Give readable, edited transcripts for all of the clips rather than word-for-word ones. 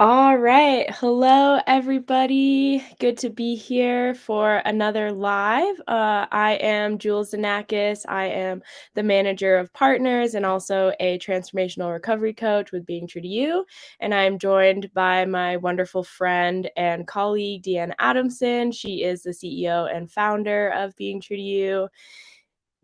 All right. Hello, everybody. Good to be here for another live. I am Jules Xenakis. I am the manager of partners and also a transformational recovery coach with Being True to You. And I'm joined by my wonderful friend and colleague, Deanne Adamson. She is the CEO and founder of Being True to You.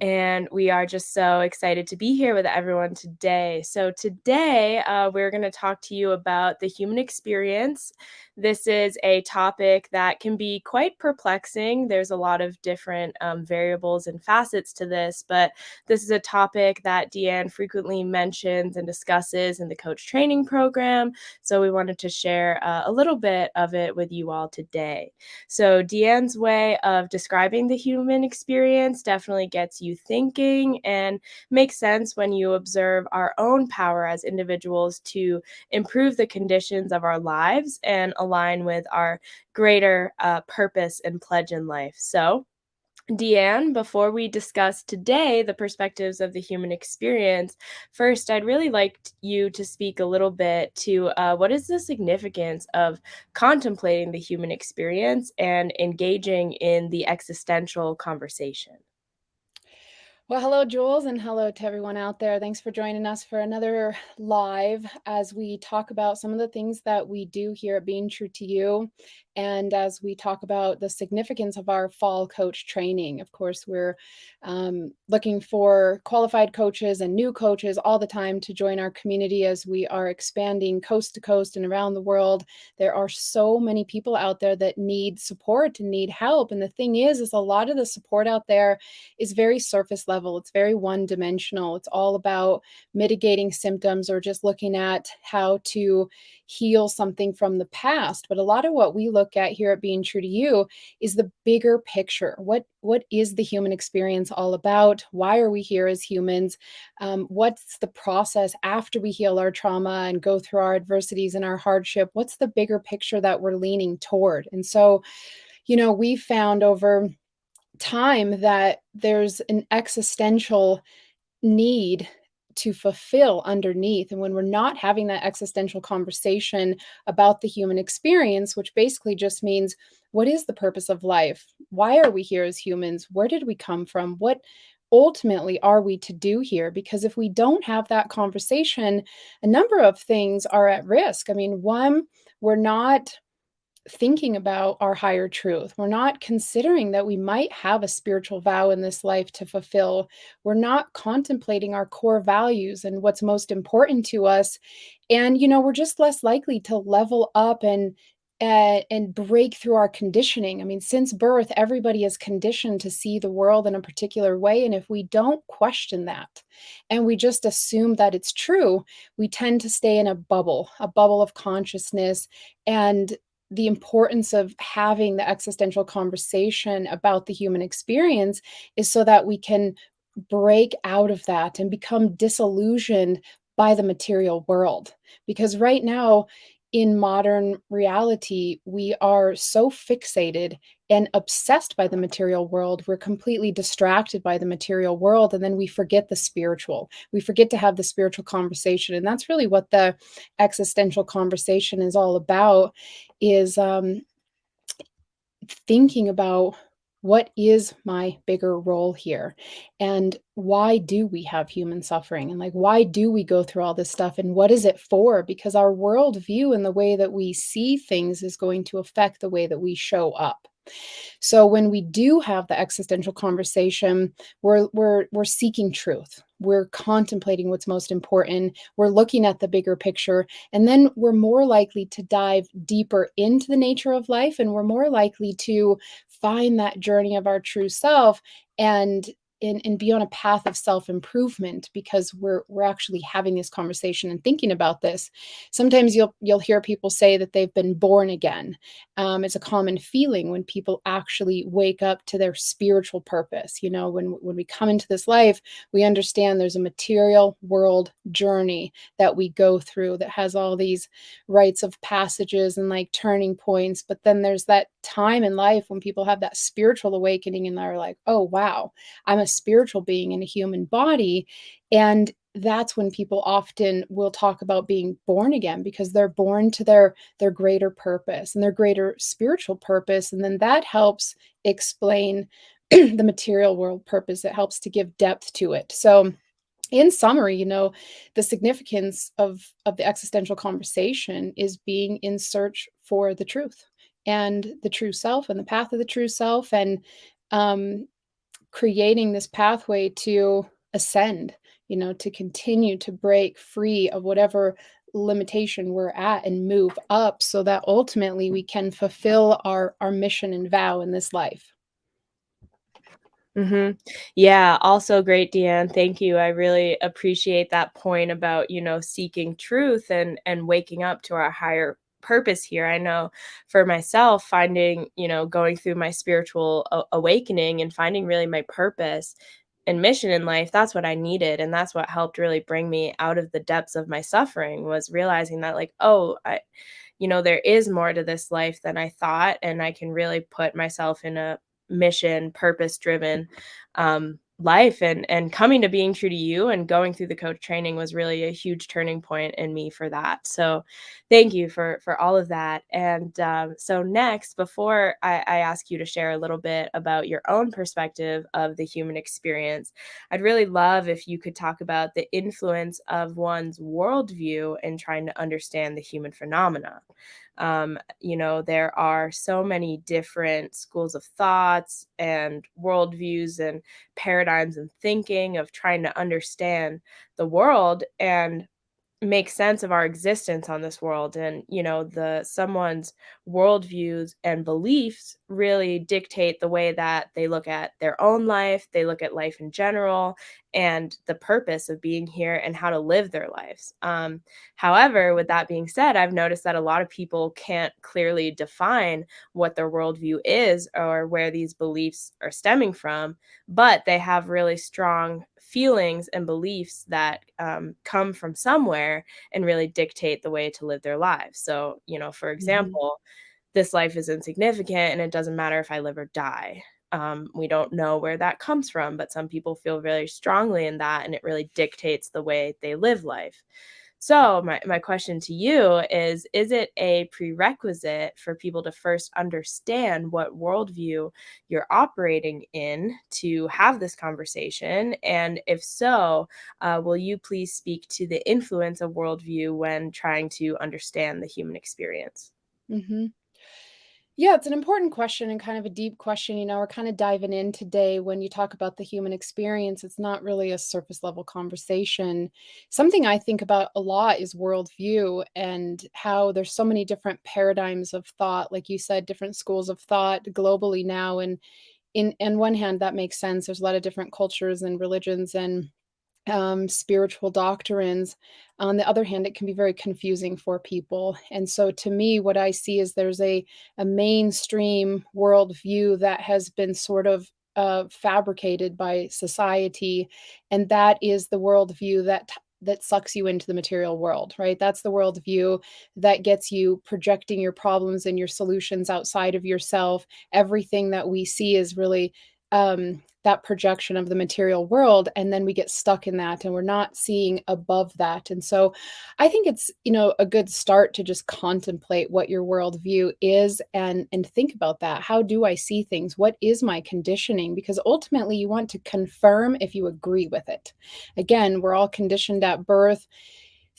And we are just so excited to be here with everyone today. So today, we're going to talk to you about the human experience. This is a topic that can be quite perplexing. There's a lot of different variables and facets to this, but this is a topic that Deanne frequently mentions and discusses in the coach training program. So we wanted to share a little bit of it with you all today. So Deanne's way of describing the human experience definitely gets you thinking and makes sense when you observe our own power as individuals to improve the conditions of our lives and align with our greater purpose and pledge in life. So Deanne, before we discuss today the perspectives of the human experience, first, I'd really like you to speak a little bit to what is the significance of contemplating the human experience and engaging in the existential conversation. Well, hello, Jules, and hello to everyone out there. Thanks for joining us for another live as we talk about some of the things that we do here at Being True to You. And as we talk about the significance of our fall coach training. Of course, we're looking for qualified coaches and new coaches all the time to join our community as we are expanding coast to coast and around the world. There are so many people out there that need support and need help. And the thing is a lot of the support out there is very surface level. It's very one-dimensional. It's all about mitigating symptoms or just looking at how to heal something from the past. But a lot of what we look at here at Being True to You is the bigger picture. What is the human experience all about? Why are we here as humans? What's the process after we heal our trauma and go through our adversities and our hardship? What's the bigger picture that we're leaning toward? And so, we found over time that there's an existential need to fulfill underneath. And when we're not having that existential conversation about the human experience, which basically just means, what is the purpose of life? Why are we here as humans? Where did we come from? What ultimately are we to do here? Because if we don't have that conversation, a number of things are at risk. I mean, one, we're not thinking about our higher truth. We're not considering that we might have a spiritual vow in this life to fulfill. We're not contemplating our core values and what's most important to us. And we're just less likely to level up and break through our conditioning. I mean, since birth, everybody is conditioned to see the world in a particular way. And if we don't question that and we just assume that it's true, we tend to stay in a bubble of consciousness. And the importance of having the existential conversation about the human experience is so that we can break out of that and become disillusioned by the material world. Because right now, in modern reality, we are so fixated and obsessed by the material world. We're completely distracted by the material world. And then we forget the spiritual. We forget to have the spiritual conversation. And that's really what the existential conversation is all about, is thinking about, what is my bigger role here? And why do we have human suffering? And why do we go through all this stuff? And what is it for? Because our worldview and the way that we see things is going to affect the way that we show up. So when we do have the existential conversation, we're seeking truth. We're contemplating what's most important. We're looking at the bigger picture, and then we're more likely to dive deeper into the nature of life, and we're more likely to find that journey of our true self and be on a path of self-improvement, because we're actually having this conversation and thinking about this. Sometimes you'll hear people say that they've been born again. It's a common feeling when people actually wake up to their spiritual purpose. When we come into this life, we understand there's a material world journey that we go through that has all these rites of passages and turning points. But then there's that time in life when people have that spiritual awakening and they're like, oh, wow, I'm a spiritual being in a human body. And that's when people often will talk about being born again, because they're born to their greater purpose and their greater spiritual purpose, and then that helps explain the material world purpose. It helps to give depth to it. So in summary, the significance of the existential conversation is being in search for the truth and the true self and the path of the true self, and um, creating this pathway to ascend, to continue to break free of whatever limitation we're at and move up, so that ultimately we can fulfill our mission and vow in this life. Mhm. Yeah, also great, Deanne. Thank you. I really appreciate that point about, seeking truth and waking up to our higher purpose here. I know for myself, finding, going through my spiritual awakening and finding really my purpose and mission in life, that's what I needed. And that's what helped really bring me out of the depths of my suffering, was realizing that, like, oh, there is more to this life than I thought, and I can really put myself in a mission, purpose driven life. And coming to being true to you and going through the coach training was really a huge turning point in me for that. So thank you for all of that. And so next, before I ask you to share a little bit about your own perspective of the human experience, I'd really love if you could talk about the influence of one's worldview in trying to understand the human phenomena. There are so many different schools of thoughts and worldviews and paradigms and thinking of trying to understand the world and make sense of our existence on this world. And the someone's worldviews and beliefs really dictate the way that they look at their own life, they look at life in general, and the purpose of being here and how to live their lives. However, with that being said, I've noticed that a lot of people can't clearly define what their worldview is or where these beliefs are stemming from, but they have really strong feelings and beliefs that come from somewhere and really dictate the way to live their lives. So, for Mhm. example, this life is insignificant and it doesn't matter if I live or die. We don't know where that comes from, but some people feel very strongly in that, and it really dictates the way they live life. So, my question to you is it a prerequisite for people to first understand what worldview you're operating in to have this conversation? And if so, will you please speak to the influence of worldview when trying to understand the human experience? Mhm. Yeah, it's an important question and kind of a deep question. We're kind of diving in today. When you talk about the human experience, it's not really a surface level conversation. Something I think about a lot is worldview, and how there's so many different paradigms of thought, like you said, different schools of thought globally now. And in one hand, that makes sense. There's a lot of different cultures and religions and spiritual doctrines. On the other hand, it can be very confusing for people. And so, to me, what I see is there's a mainstream worldview that has been sort of fabricated by society, and that is the worldview that sucks you into the material world, right? That's the worldview that gets you projecting your problems and your solutions outside of yourself. Everything that we see is really that projection of the material world, and then we get stuck in that and we're not seeing above that. And so I think it's, a good start to just contemplate what your worldview is, and think about that. How do I see things? What is my conditioning? Because ultimately you want to confirm if you agree with it. Again, we're all conditioned at birth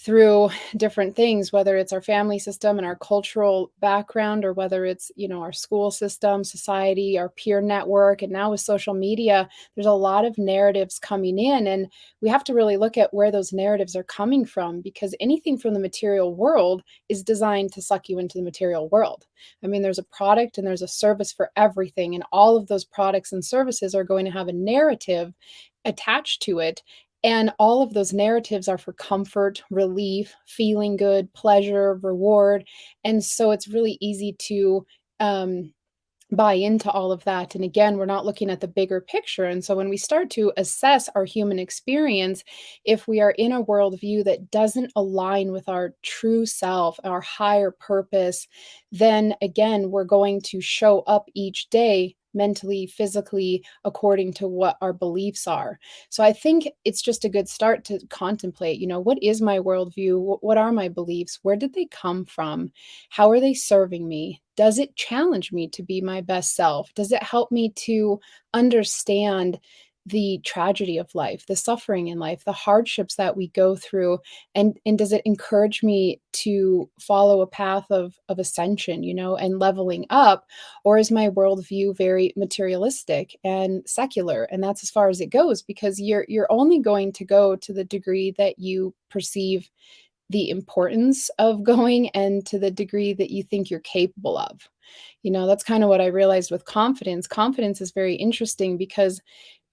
through different things, whether it's our family system and our cultural background, or whether it's, our school system, society, our peer network. And now with social media, there's a lot of narratives coming in, and we have to really look at where those narratives are coming from, because anything from the material world is designed to suck you into the material world. I mean, there's a product and there's a service for everything, and all of those products and services are going to have a narrative attached to it. And all of those narratives are for comfort, relief, feeling good, pleasure, reward. And so it's really easy to um, buy into all of that. And again, we're not looking at the bigger picture. And so when we start to assess our human experience, if we are in a worldview that doesn't align with our true self, our higher purpose, then again, we're going to show up each day mentally, physically, according to what our beliefs are. So I think it's just a good start to contemplate, what is my worldview? What are my beliefs? Where did they come from? How are they serving me? Does it challenge me to be my best self? Does it help me to understand the tragedy of life, the suffering in life, the hardships that we go through? And does it encourage me to follow a path of ascension, and leveling up? Or is my worldview very materialistic and secular? And that's as far as it goes, because you're only going to go to the degree that you perceive the importance of going, and to the degree that you think you're capable of. That's kind of what I realized with confidence. Confidence is very interesting because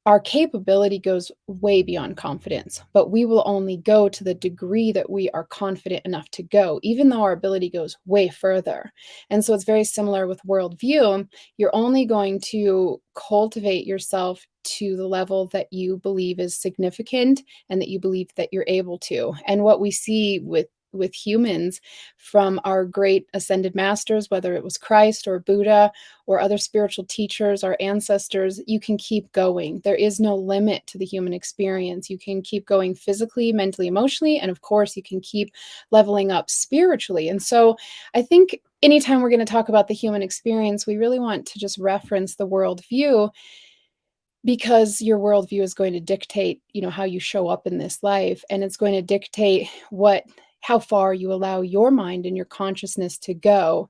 our capability goes way beyond confidence, but we will only go to the degree that we are confident enough to go, even though our ability goes way further. And so it's very similar with worldview. You're only going to cultivate yourself to the level that you believe is significant and that you believe that you're able to. And what we see with humans, from our great ascended masters, whether it was Christ or Buddha or other spiritual teachers, our ancestors, you can keep going. There is no limit to the human experience. You can keep going physically, mentally, emotionally, and of course, you can keep leveling up spiritually. And so I think anytime we're going to talk about the human experience, we really want to just reference the worldview, because your worldview is going to dictate, how you show up in this life, and it's going to dictate how far you allow your mind and your consciousness to go.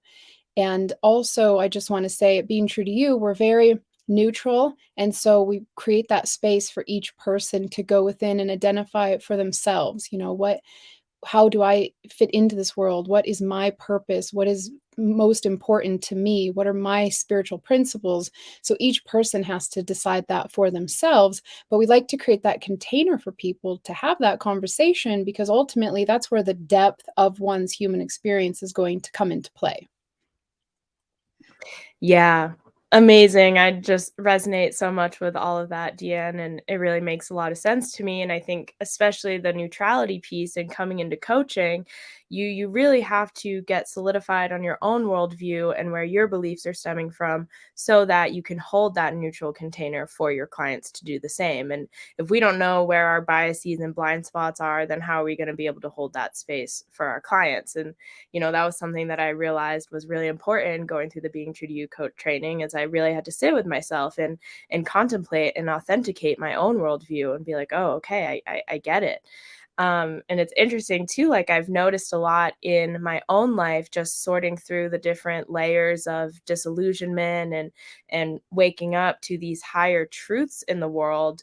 And also, I just want to say, at Being True to You, we're very neutral. And so we create that space for each person to go within and identify it for themselves. How do I fit into this world? What is my purpose? What is most important to me? What are my spiritual principles? So each person has to decide that for themselves. But we like to create that container for people to have that conversation, because ultimately that's where the depth of one's human experience is going to come into play. Yeah, amazing. I just resonate so much with all of that, Deanne, and it really makes a lot of sense to me. And I think especially the neutrality piece and coming into coaching, you really have to get solidified on your own worldview and where your beliefs are stemming from, so that you can hold that neutral container for your clients to do the same. And if we don't know where our biases and blind spots are, then how are we going to be able to hold that space for our clients? And that was something that I realized was really important going through the Being True to You coach training, is I really had to sit with myself and contemplate and authenticate my own worldview and be like, oh, okay, I get it. And it's interesting too, like I've noticed a lot in my own life, just sorting through the different layers of disillusionment and waking up to these higher truths in the world.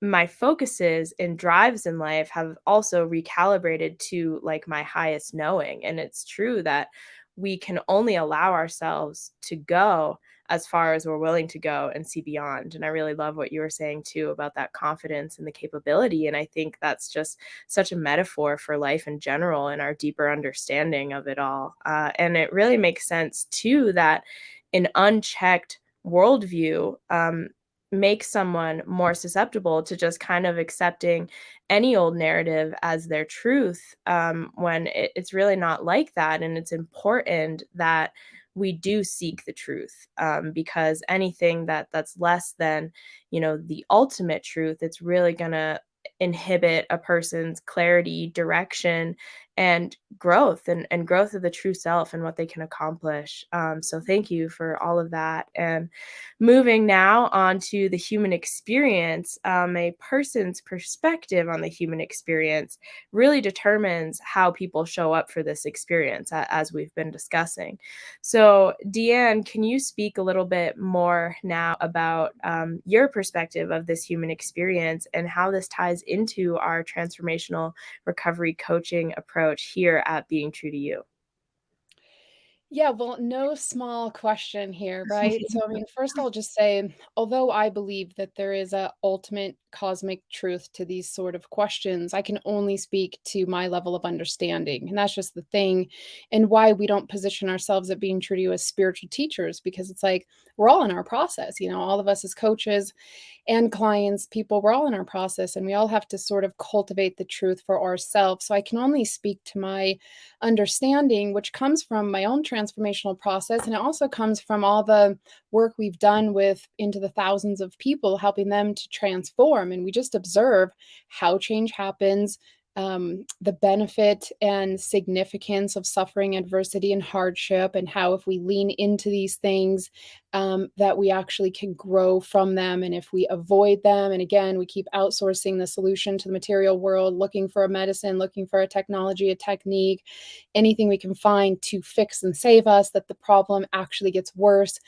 My focuses and drives in life have also recalibrated to like my highest knowing. And it's true that we can only allow ourselves to go as far as we're willing to go and see beyond. And I really love what you were saying too about that confidence and the capability. And I think that's just such a metaphor for life in general and our deeper understanding of it all. And it really makes sense too that an unchecked worldview makes someone more susceptible to just kind of accepting any old narrative as their truth, when it's really not like that. And it's important that we do seek the truth, because anything that's less than the ultimate truth, it's really going to inhibit a person's clarity, direction, and growth of the true self and what they can accomplish. So thank you for all of that. And moving now on to the human experience, a person's perspective on the human experience really determines how people show up for this experience, as we've been discussing. So, Deanne, can you speak a little bit more now about your perspective of this human experience and how this ties into our transformational recovery coaching approach here at Being True to You? Yeah, well, no small question here, right? So, I mean, first I'll just say, although I believe that there is a ultimate cosmic truth to these sort of questions, I can only speak to my level of understanding. And that's just the thing, and why we don't position ourselves at Being True to You as spiritual teachers, because it's like we're all in our process, all of us as coaches and clients, people, we're all in our process, and we all have to sort of cultivate the truth for ourselves. So I can only speak to my understanding, which comes from my own transformational process. And it also comes from all the work we've done with into the thousands of people, helping them to transform. And we just observe how change happens, the benefit and significance of suffering, adversity, and hardship, and how if we lean into these things, that we actually can grow from them. And if we avoid them, and again, we keep outsourcing the solution to the material world, looking for a medicine, looking for a technology, a technique, anything we can find to fix and save us, that the problem actually gets worse.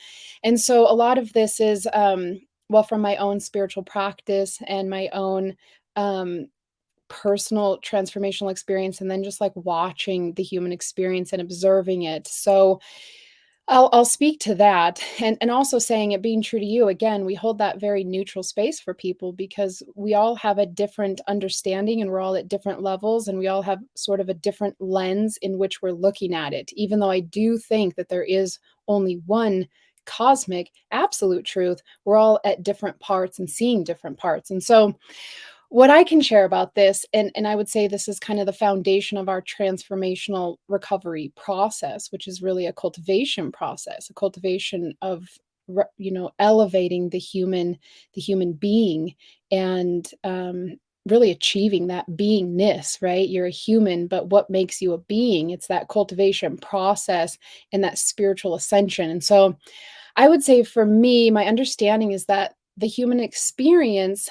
And so a lot of this is, well, from my own spiritual practice and my own personal transformational experience, and then just like watching the human experience and observing it. So I'll speak to that, and also saying it being true to you. Again, we hold that very neutral space for people because we all have a different understanding and we're all at different levels, and we all have sort of a different lens in which we're looking at it. Even though I do think that there is only one cosmic absolute truth, we're all at different parts and seeing different parts. And so what I can share about this, and I would say this is kind of the foundation of our transformational recovery process, which is really a cultivation process, a cultivation of elevating the human being, and really achieving that beingness, right? You're a human, but what makes you a being? It's that cultivation process and that spiritual ascension. And so I would say for me, my understanding is that the human experience,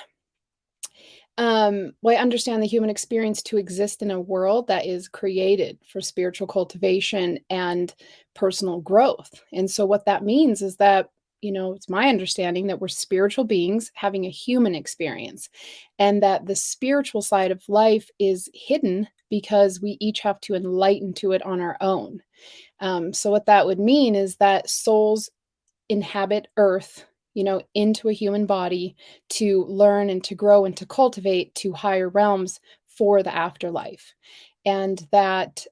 well, I understand the human experience to exist in a world that is created for spiritual cultivation and personal growth. And so, what that means is that, it's my understanding that we're spiritual beings having a human experience, and that the spiritual side of life is hidden because we each have to enlighten to it on our own. So, what that would mean is that souls inhabit earth, into a human body to learn and to grow and to cultivate to higher realms for the afterlife. And that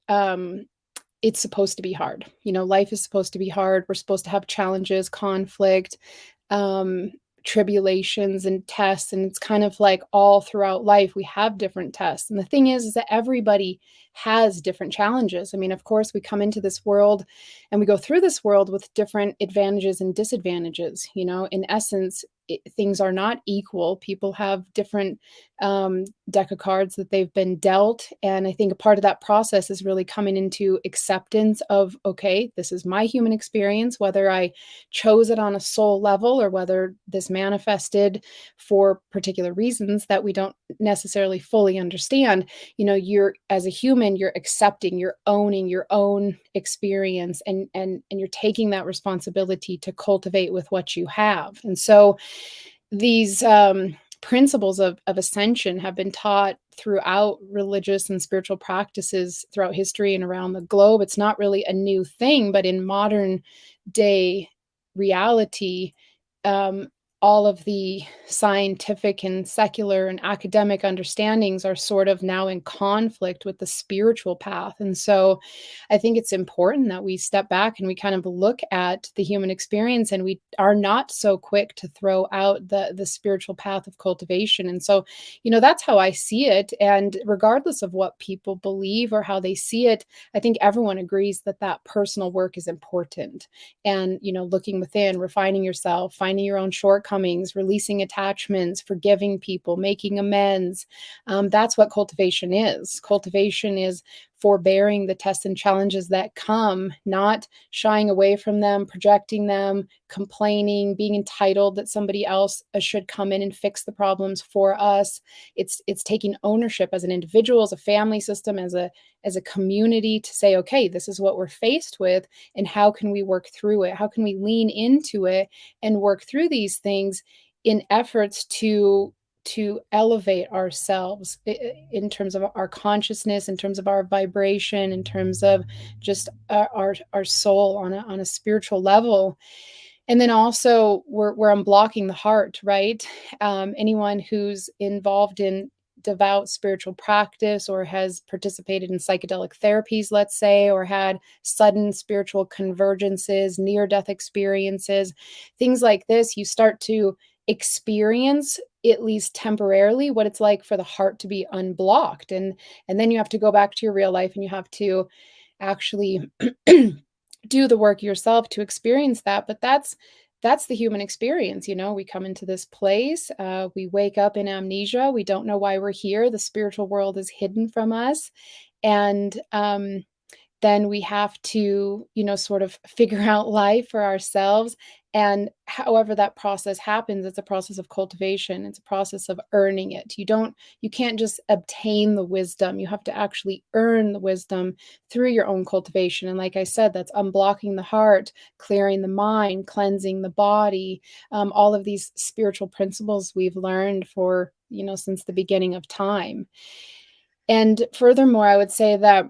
it's supposed to be hard. Life is supposed to be hard. We're supposed to have challenges, conflict, um, tribulations, and tests. And it's kind of like all throughout life, we have different tests. And the thing is that everybody has different challenges. I mean, of course, we come into this world and we go through this world with different advantages and disadvantages. In essence, things are not equal. People have different deck of cards that they've been dealt. And I think a part of that process is really coming into acceptance of, okay, this is my human experience, whether I chose it on a soul level or whether this manifested for particular reasons that we don't necessarily fully understand. You're, as a human, you're accepting, you're owning your own experience, and you're taking that responsibility to cultivate with what you have. And so these principles of ascension have been taught throughout religious and spiritual practices throughout history and around the globe. It's not really a new thing, but in modern day reality, um, all of the scientific and secular and academic understandings are sort of now in conflict with the spiritual path. And so I think it's important that we step back and we kind of look at the human experience, and we are not so quick to throw out the spiritual path of cultivation. And so, that's how I see it. And regardless of what people believe or how they see it, I think everyone agrees that that personal work is important. And, looking within, refining yourself, finding your own shortcomings, releasing attachments, forgiving people, making amends. That's what cultivation is. Cultivation is forbearing the tests and challenges that come, not shying away from them, projecting them, complaining, being entitled that somebody else should come in and fix the problems for us. It's taking ownership as an individual, as a family system, as a community, to say, okay, this is what we're faced with, and how can we work through it? How can we lean into it and work through these things in efforts to elevate ourselves in terms of our consciousness, in terms of our vibration, in terms of just our soul on a spiritual level. And then also we're unblocking the heart, right? Anyone who's involved in devout spiritual practice or has participated in psychedelic therapies, let's say, or had sudden spiritual convergences, near-death experiences, things like this, you start to experience, at least temporarily, what it's like for the heart to be unblocked. And then you have to go back to your real life and you have to actually do the work yourself to experience that. But that's the human experience. We come into this place, we wake up in amnesia, we don't know why we're here, the spiritual world is hidden from us. And then we have to, sort of figure out life for ourselves. And however that process happens, it's a process of cultivation. It's a process of earning it. You can't just obtain the wisdom. You have to actually earn the wisdom through your own cultivation. And like I said, that's unblocking the heart, clearing the mind, cleansing the body, all of these spiritual principles we've learned for, since the beginning of time. And furthermore, I would say that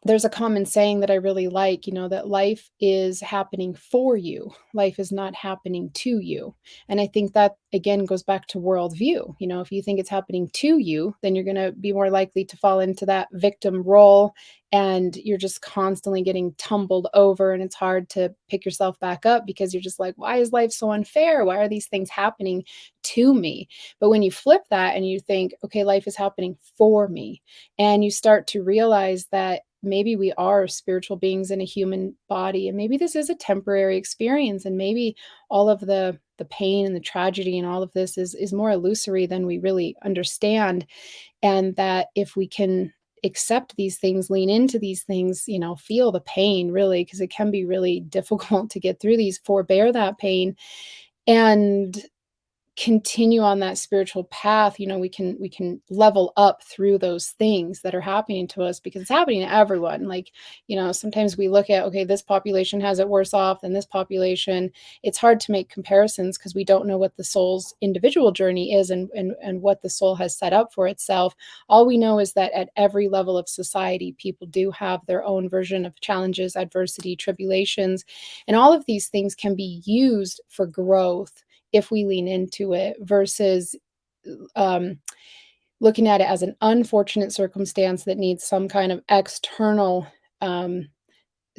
there's a common saying that I really like, that life is happening for you. Life is not happening to you. And I think that again goes back to worldview. If you think it's happening to you, then you're going to be more likely to fall into that victim role, and you're just constantly getting tumbled over, and it's hard to pick yourself back up because you're just like, why is life so unfair? Why are these things happening to me? But when you flip that and you think, okay, life is happening for me, and you start to realize that maybe we are spiritual beings in a human body, and maybe this is a temporary experience, and maybe all of the pain and the tragedy and all of this is more illusory than we really understand. And that if we can accept these things, lean into these things, feel the pain really, because it can be really difficult to get through these, forbear that pain, and continue on that spiritual path, we can level up through those things that are happening to us, because it's happening to everyone. Like, sometimes we look at, okay, this population has it worse off than this population. It's hard to make comparisons because we don't know what the soul's individual journey is, and what the soul has set up for itself. All we know is that at every level of society, people do have their own version of challenges, adversity, tribulations, and all of these things can be used for growth if we lean into it, versus looking at it as an unfortunate circumstance that needs some kind of external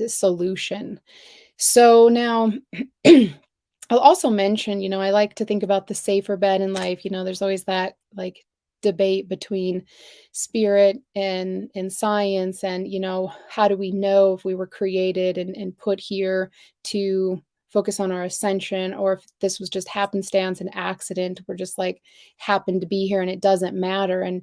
solution. So now I'll also mention, I like to think about the safer bet in life. There's always that like debate between spirit and science, and how do we know if we were created and put here to focus on our ascension, or if this was just happenstance and accident, we're just like happened to be here and it doesn't matter. And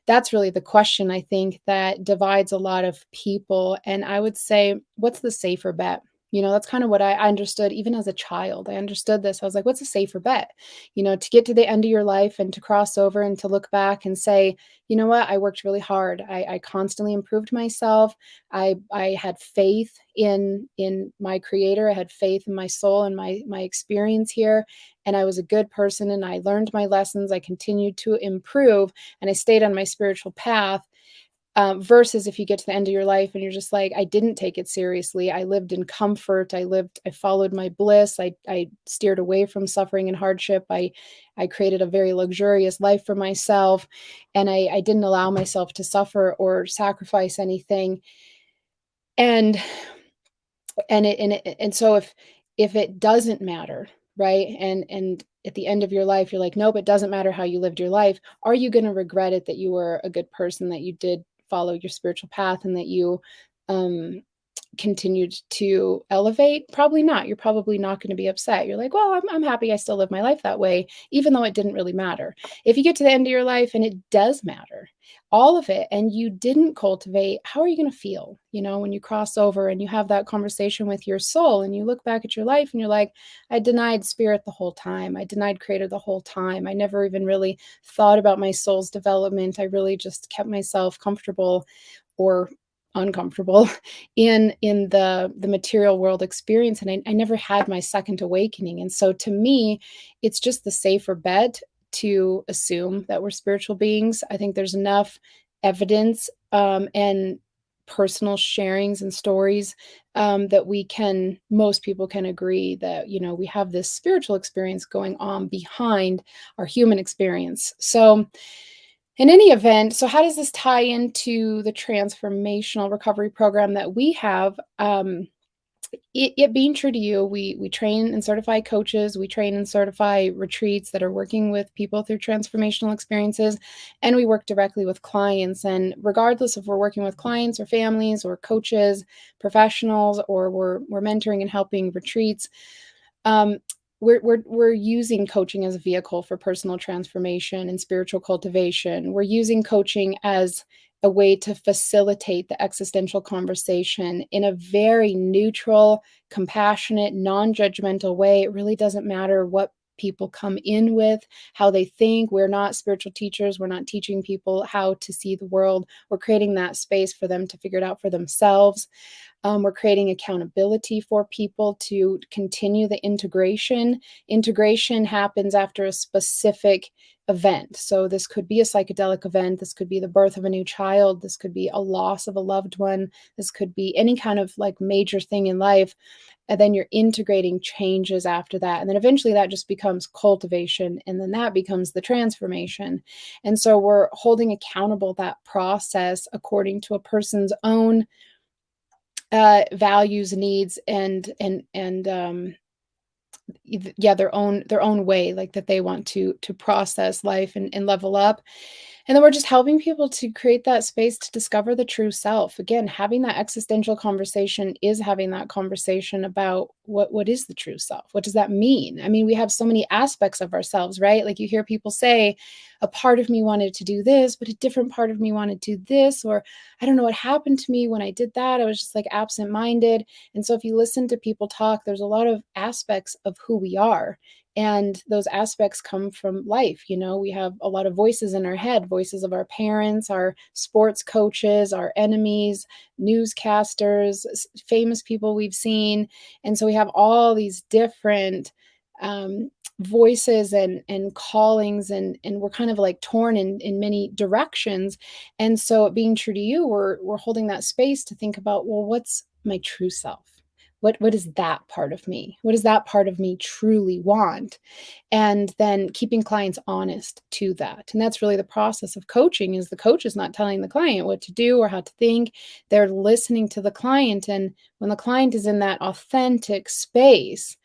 that's really the question, I think, that divides a lot of people. And I would say, what's the safer bet? That's kind of what I understood even as a child. I understood this. I was like, what's a safer bet? To get to the end of your life and to cross over and to look back and say, you know what, I worked really hard. I constantly improved myself. I had faith in my creator. I had faith in my soul and my experience here. And I was a good person, and I learned my lessons. I continued to improve, and I stayed on my spiritual path. Versus if you get to the end of your life and you're just like, I didn't take it seriously. I lived in comfort. I followed my bliss. I steered away from suffering and hardship. I created a very luxurious life for myself, and I didn't allow myself to suffer or sacrifice anything. And so if it doesn't matter, right? And at the end of your life, you're like, nope, it doesn't matter how you lived your life. Are you going to regret it that you were a good person, that you did follow your spiritual path, and that you continued to elevate? Probably not. You're probably not going to be upset. You're like, well, I'm happy I still live my life that way, even though it didn't really matter. If you get to the end of your life and it does matter, all of it, and you didn't cultivate, how are you going to feel, when you cross over and you have that conversation with your soul and you look back at your life and you're like, I denied spirit the whole time. I denied creator the whole time. I never even really thought about my soul's development. I really just kept myself comfortable or uncomfortable in the material world experience, and I never had my second awakening. And so to me, it's just the safer bet to assume that we're spiritual beings. I think there's enough evidence and personal sharings and stories that most people can agree that we have this spiritual experience going on behind our human experience. So in any event, so how does this tie into the transformational recovery program that we have? it being true to you, we train and certify coaches, we train and certify retreats that are working with people through transformational experiences, and we work directly with clients. And regardless if we're working with clients or families or coaches, professionals, or we're mentoring and helping retreats, um, we're using coaching as a vehicle for personal transformation and spiritual cultivation. We're using coaching as a way to facilitate the existential conversation in a very neutral, compassionate, non-judgmental way. It really doesn't matter what people come in with, how they think. We're not spiritual teachers. We're not teaching people how to see the world. We're creating that space for them to figure it out for themselves. We're creating accountability for people to continue the integration. Integration happens after a specific event. So this could be a psychedelic event. This could be the birth of a new child. This could be a loss of a loved one. This could be any kind of like major thing in life. And then you're integrating changes after that. And then eventually that just becomes cultivation. And then that becomes the transformation. And so we're holding accountable that process according to a person's own values, needs, and yeah, their own way, like that they want to process life and level up. And then we're just helping people to create that space to discover the true self. Again, having that existential conversation is having that conversation about what is the true self? What does that mean? I mean, we have so many aspects of ourselves, right? Like you hear people say, a part of me wanted to do this, but a different part of me wanted to do this, or I don't know what happened to me when I did that. I was just like absent-minded. And so if you listen to people talk, there's a lot of aspects of who we are. And those aspects come from life. You know, we have a lot of voices in our head, voices of our parents, our sports coaches, our enemies, newscasters, famous people we've seen. And so we have all these different voices and callings, and we're kind of like torn in many directions. And so being true to you, we're holding that space to think about, well, what's my true self? What is that part of me? What does that part of me truly want? And then keeping clients honest to that. And that's really the process of coaching, is the coach is not telling the client what to do or how to think. They're listening to the client. And when the client is in that authentic space,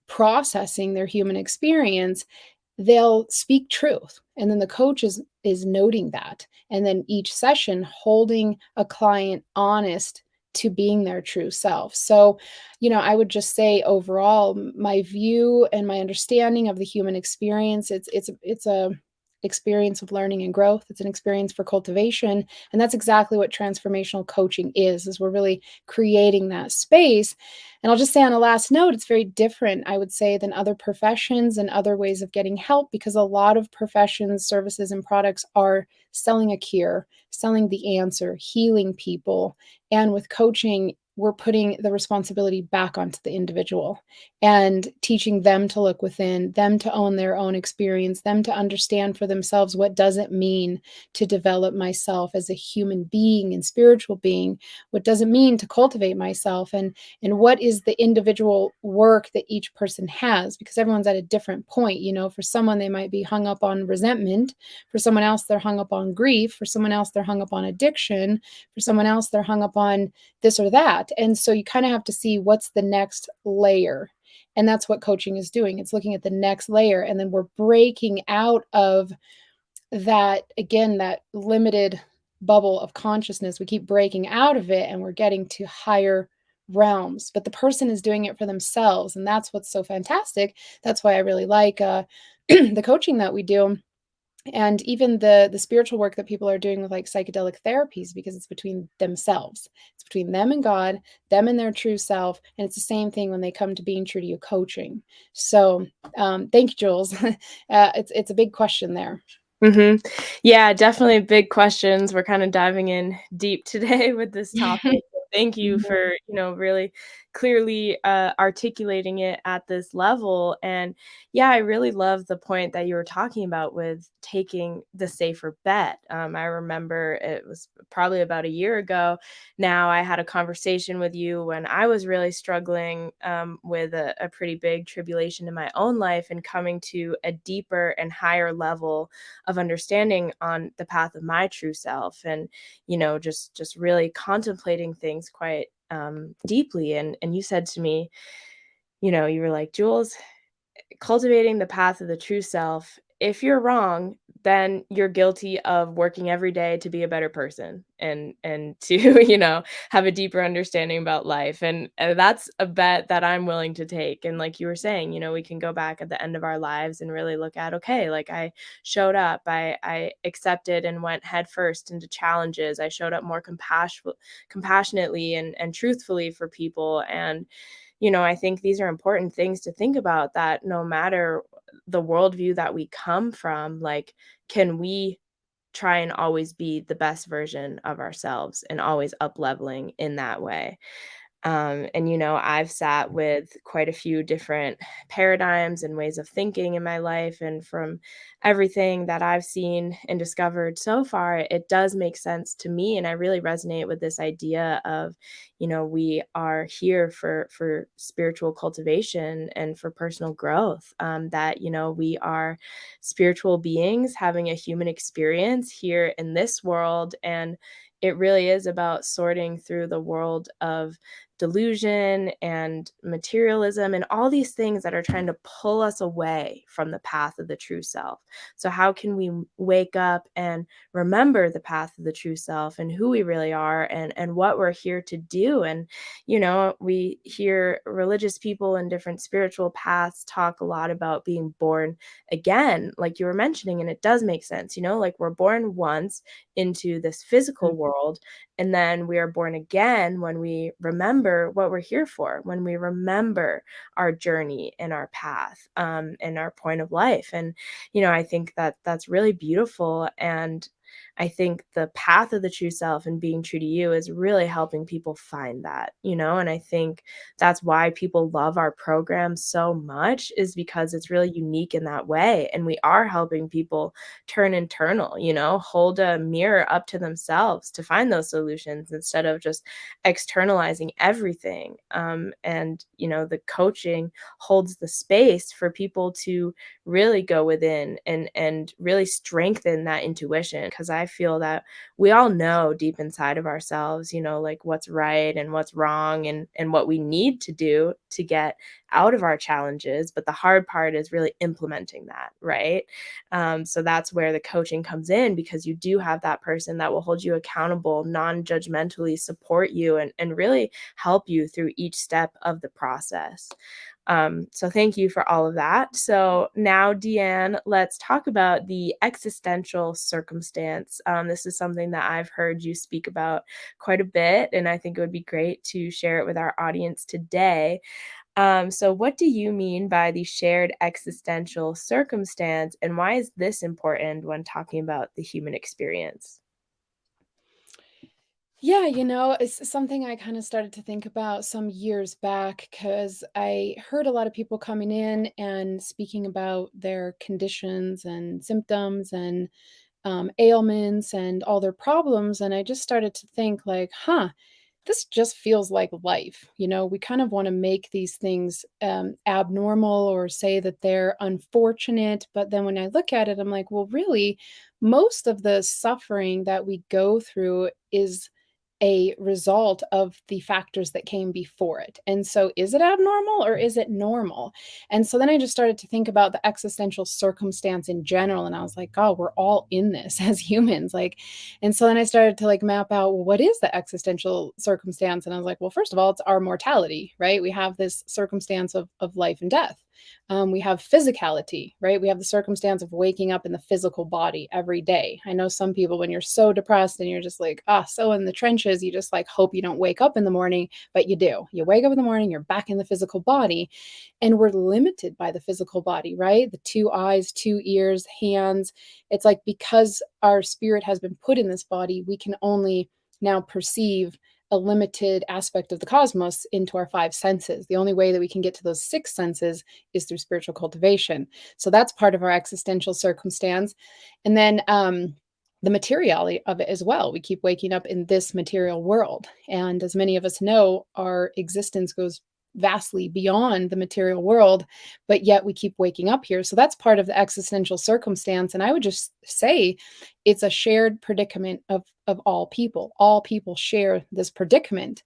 processing their human experience, they'll speak truth. And then the coach is noting that. And then each session holding a client honest to being their true self. So, I would just say overall, my view and my understanding of the human experience, it's a experience of learning and growth. It's an experience for cultivation. And that's exactly what transformational coaching is we're really creating that space. And I'll just say on a last note, it's very different, I would say, than other professions and other ways of getting help, because a lot of professions, services, and products are selling a cure, selling the answer, healing people. And with coaching, we're putting the responsibility back onto the individual and teaching them to look within, them to own their own experience, them to understand for themselves, what does it mean to develop myself as a human being and spiritual being? What does it mean to cultivate myself? And what is the individual work that each person has? Because everyone's at a different point. For someone, they might be hung up on resentment. For someone else, they're hung up on grief. For someone else, they're hung up on addiction. For someone else, they're hung up on this or that. And so you kind of have to see what's the next layer. And that's what coaching is doing. It's looking at the next layer. And then we're breaking out of that, again, that limited bubble of consciousness. We keep breaking out of it and we're getting to higher realms. But the person is doing it for themselves. And that's what's so fantastic. That's why I really like the coaching that we do. And even the spiritual work that people are doing with like psychedelic therapies, because it's between themselves. It's between them and God, them and their true self. And it's the same thing when they come to being true to you coaching. So thank you, Jules. It's a big question there. Mhm. Yeah, definitely big questions. We're kind of diving in deep today with this topic. So thank you for, really clearly articulating it at this level. And yeah, I really love the point that you were talking about with taking the safer bet. I remember it was probably about a year ago now, I had a conversation with you when I was really struggling with a pretty big tribulation in my own life, and coming to a deeper and higher level of understanding on the path of my true self. And just really contemplating things things quite deeply. And you said to me, you were like, Jules, cultivating the path of the true self, if you're wrong, then you're guilty of working every day to be a better person and to, have a deeper understanding about life. And that's a bet that I'm willing to take. And like you were saying, we can go back at the end of our lives and really look at, okay, like I showed up, I accepted and went headfirst into challenges. I showed up more compassionately and truthfully for people. And I think these are important things to think about, that no matter the worldview that we come from, like, can we try and always be the best version of ourselves and always up leveling in that way? And I've sat with quite a few different paradigms and ways of thinking in my life. And from everything that I've seen and discovered so far, it does make sense to me. And I really resonate with this idea of, we are here for spiritual cultivation and for personal growth. That, we are spiritual beings having a human experience here in this world. And it really is about sorting through the world of delusion and materialism and all these things that are trying to pull us away from the path of the true self. So how can we wake up and remember the path of the true self and who we really are and what we're here to do? And we hear religious people and different spiritual paths talk a lot about being born again, like you were mentioning, and it does make sense. Like we're born once into this physical world, and then we are born again when we remember what we're here for, when we remember our journey and our path, and our point of life. And, I think that that's really beautiful. And I think the path of the true self and being true to you is really helping people find that, and I think that's why people love our program so much, is because it's really unique in that way. And we are helping people turn internal, hold a mirror up to themselves to find those solutions instead of just externalizing everything. And, the coaching holds the space for people to really go within and really strengthen that intuition, because I feel that we all know deep inside of ourselves, like what's right and what's wrong and what we need to do to get out of our challenges. But the hard part is really implementing that, right? So that's where the coaching comes in, because you do have that person that will hold you accountable, non-judgmentally support you, and really help you through each step of the process. So thank you for all of that. So now, Deanne, let's talk about the existential circumstance. This is something that I've heard you speak about quite a bit, and I think it would be great to share it with our audience today. So what do you mean by the shared existential circumstance, and why is this important when talking about the human experience? Yeah, it's something I kind of started to think about some years back because I heard a lot of people coming in and speaking about their conditions and symptoms and ailments and all their problems. And I just started to think, like, this just feels like life. We kind of want to make these things abnormal or say that they're unfortunate. But then when I look at it, I'm like, well, really, most of the suffering that we go through is a result of the factors that came before it. And so is it abnormal or is it normal? And so then I just started to think about the existential circumstance in general, and I was like, oh, we're all in this as humans. Like, and so then I started to like map out, well, what is the existential circumstance? And I was like, well, first of all, it's our mortality, right? We have this circumstance of life and death. We have physicality, right? We have the circumstance of waking up in the physical body every day. I know some people, when you're so depressed and you're just like, so in the trenches, you just like hope you don't wake up in the morning, but you do. You wake up in the morning, you're back in the physical body, and we're limited by the physical body, right? The 2 eyes, 2 ears, hands. It's like, because our spirit has been put in this body, we can only now perceive a limited aspect of the cosmos into our 5 senses. The only way that we can get to those 6 senses is through spiritual cultivation. So that's part of our existential circumstance. And then the materiality of it as well. We keep waking up in this material world. And as many of us know, our existence goes vastly beyond the material world, but yet we keep waking up here. So that's part of the existential circumstance. And I would just say it's a shared predicament of all people. All people share this predicament.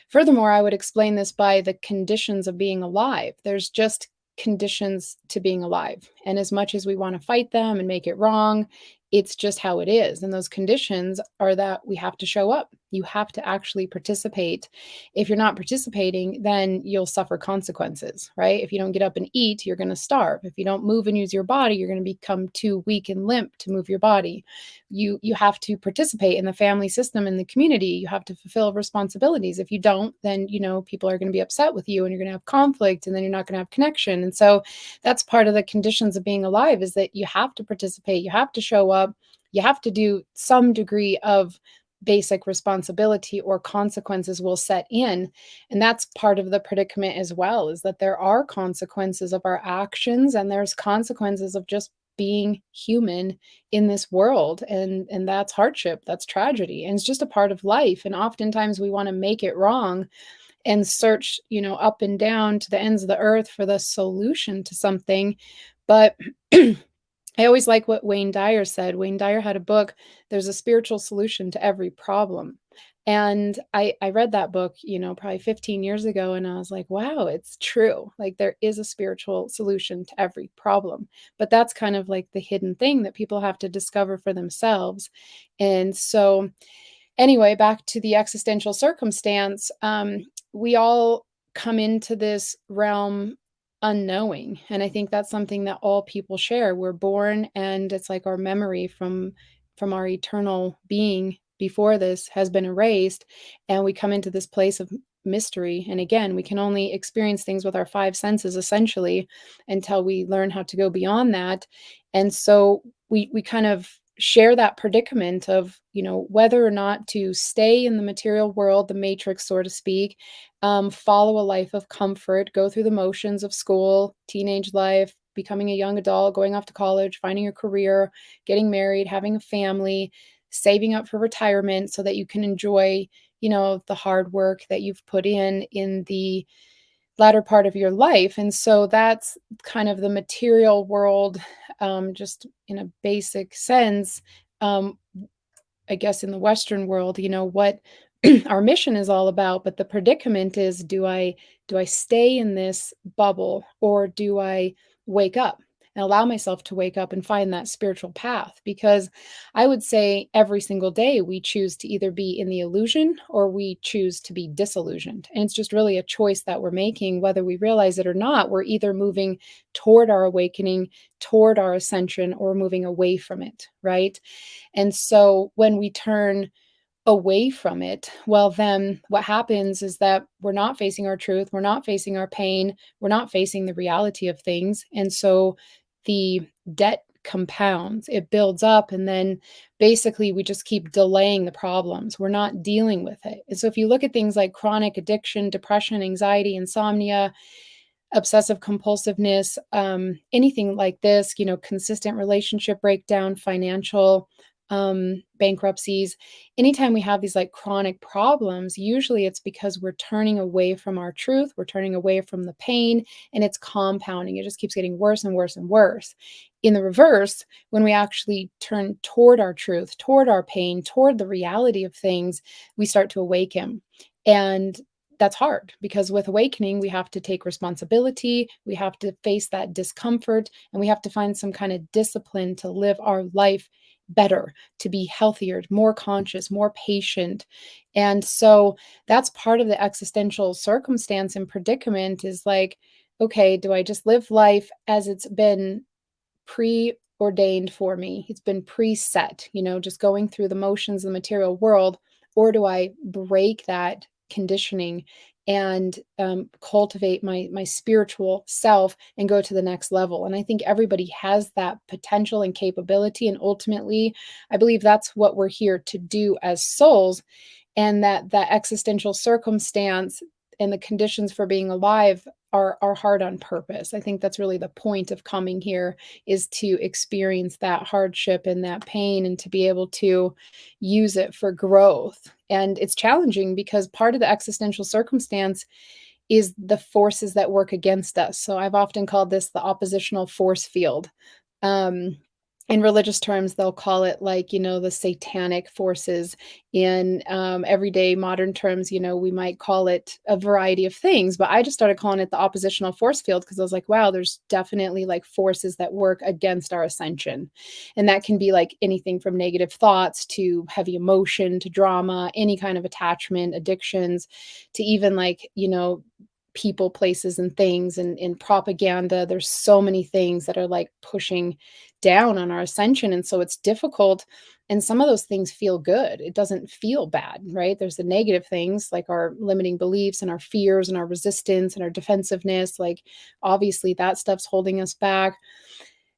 Furthermore, I would explain this by the conditions of being alive. There's just conditions to being alive. And as much as we want to fight them and make it wrong, it's just how it is. And those conditions are that we have to show up. You have to actually participate. If you're not participating, then you'll suffer consequences, right? If you don't get up and eat, you're going to starve. If you don't move and use your body, you're going to become too weak and limp to move your body. You have to participate in the family system, in the community. You have to fulfill responsibilities. If you don't, then people are going to be upset with you, and you're going to have conflict, and then you're not going to have connection. And so that's part of the conditions of being alive, is that you have to participate, you have to show up, you have to do some degree of basic responsibility, or consequences will set in. And that's part of the predicament as well, is that there are consequences of our actions, and there's consequences of just being human in this world. And that's hardship, that's tragedy, and it's just a part of life. And oftentimes we want to make it wrong and search, up and down to the ends of the earth for the solution to something. But I always like what Wayne Dyer said. Wayne Dyer had a book, There's a Spiritual Solution to Every Problem. And I read that book, probably 15 years ago, and I was like, wow, it's true. Like, there is a spiritual solution to every problem. But that's kind of like the hidden thing that people have to discover for themselves. And so, anyway, back to the existential circumstance, we all come into this realm unknowing. And I think that's something that all people share. We're born, and it's like our memory from our eternal being before this has been erased, and we come into this place of mystery. And again, we can only experience things with our five senses, essentially, until we learn how to go beyond that. And so we kind of share that predicament of, whether or not to stay in the material world, the matrix, so to speak, follow a life of comfort, go through the motions of school, teenage life, becoming a young adult, going off to college, finding a career, getting married, having a family, saving up for retirement so that you can enjoy, the hard work that you've put in the latter part of your life. And so that's kind of the material world, just in a basic sense. I guess in the Western world, what our mission is all about. But the predicament is, do I stay in this bubble, or do I wake up and allow myself to wake up and find that spiritual path? Because I would say every single day we choose to either be in the illusion, or we choose to be disillusioned. And it's just really a choice that we're making, whether we realize it or not. We're either moving toward our awakening, toward our ascension, or moving away from it, right? And so when we turn away from it, well, then what happens is that we're not facing our truth, we're not facing our pain, we're not facing the reality of things. And so the debt compounds, it builds up, and then basically we just keep delaying the problems. We're not dealing with it. And so if you look at things like chronic addiction, depression, anxiety, insomnia, obsessive compulsiveness, anything like this, consistent relationship breakdown, financial bankruptcies, anytime we have these like chronic problems, usually it's because we're turning away from our truth, we're turning away from the pain, and it's compounding. It just keeps getting worse and worse and worse. In the reverse, when we actually turn toward our truth, toward our pain, toward the reality of things, we start to awaken. And that's hard, because with awakening, we have to take responsibility, we have to face that discomfort, and we have to find some kind of discipline to live our life better, to be healthier, more conscious, more patient. And so that's part of the existential circumstance and predicament, is like, okay, do I just live life as it's been preordained for me? It's been preset, just going through the motions of the material world, or do I break that conditioning and cultivate my spiritual self and go to the next level? And I think everybody has that potential and capability, and ultimately I believe that's what we're here to do as souls. And that existential circumstance and the conditions for being alive are hard on purpose. I think that's really the point of coming here, is to experience that hardship and that pain, and to be able to use it for growth. And it's challenging, because part of the existential circumstance is the forces that work against us. So I've often called this the oppositional force field. Um, in religious terms, they'll call it like, the satanic forces. In everyday modern terms, we might call it a variety of things. But I just started calling it the oppositional force field because I was like, wow, there's definitely like forces that work against our ascension. And that can be like anything from negative thoughts to heavy emotion to drama, any kind of attachment, addictions, to even like, people, places, and things, and in propaganda. There's so many things that are like pushing down on our ascension. And so it's difficult. And some of those things feel good. It doesn't feel bad, right? There's the negative things like our limiting beliefs and our fears and our resistance and our defensiveness. Like, obviously, that stuff's holding us back.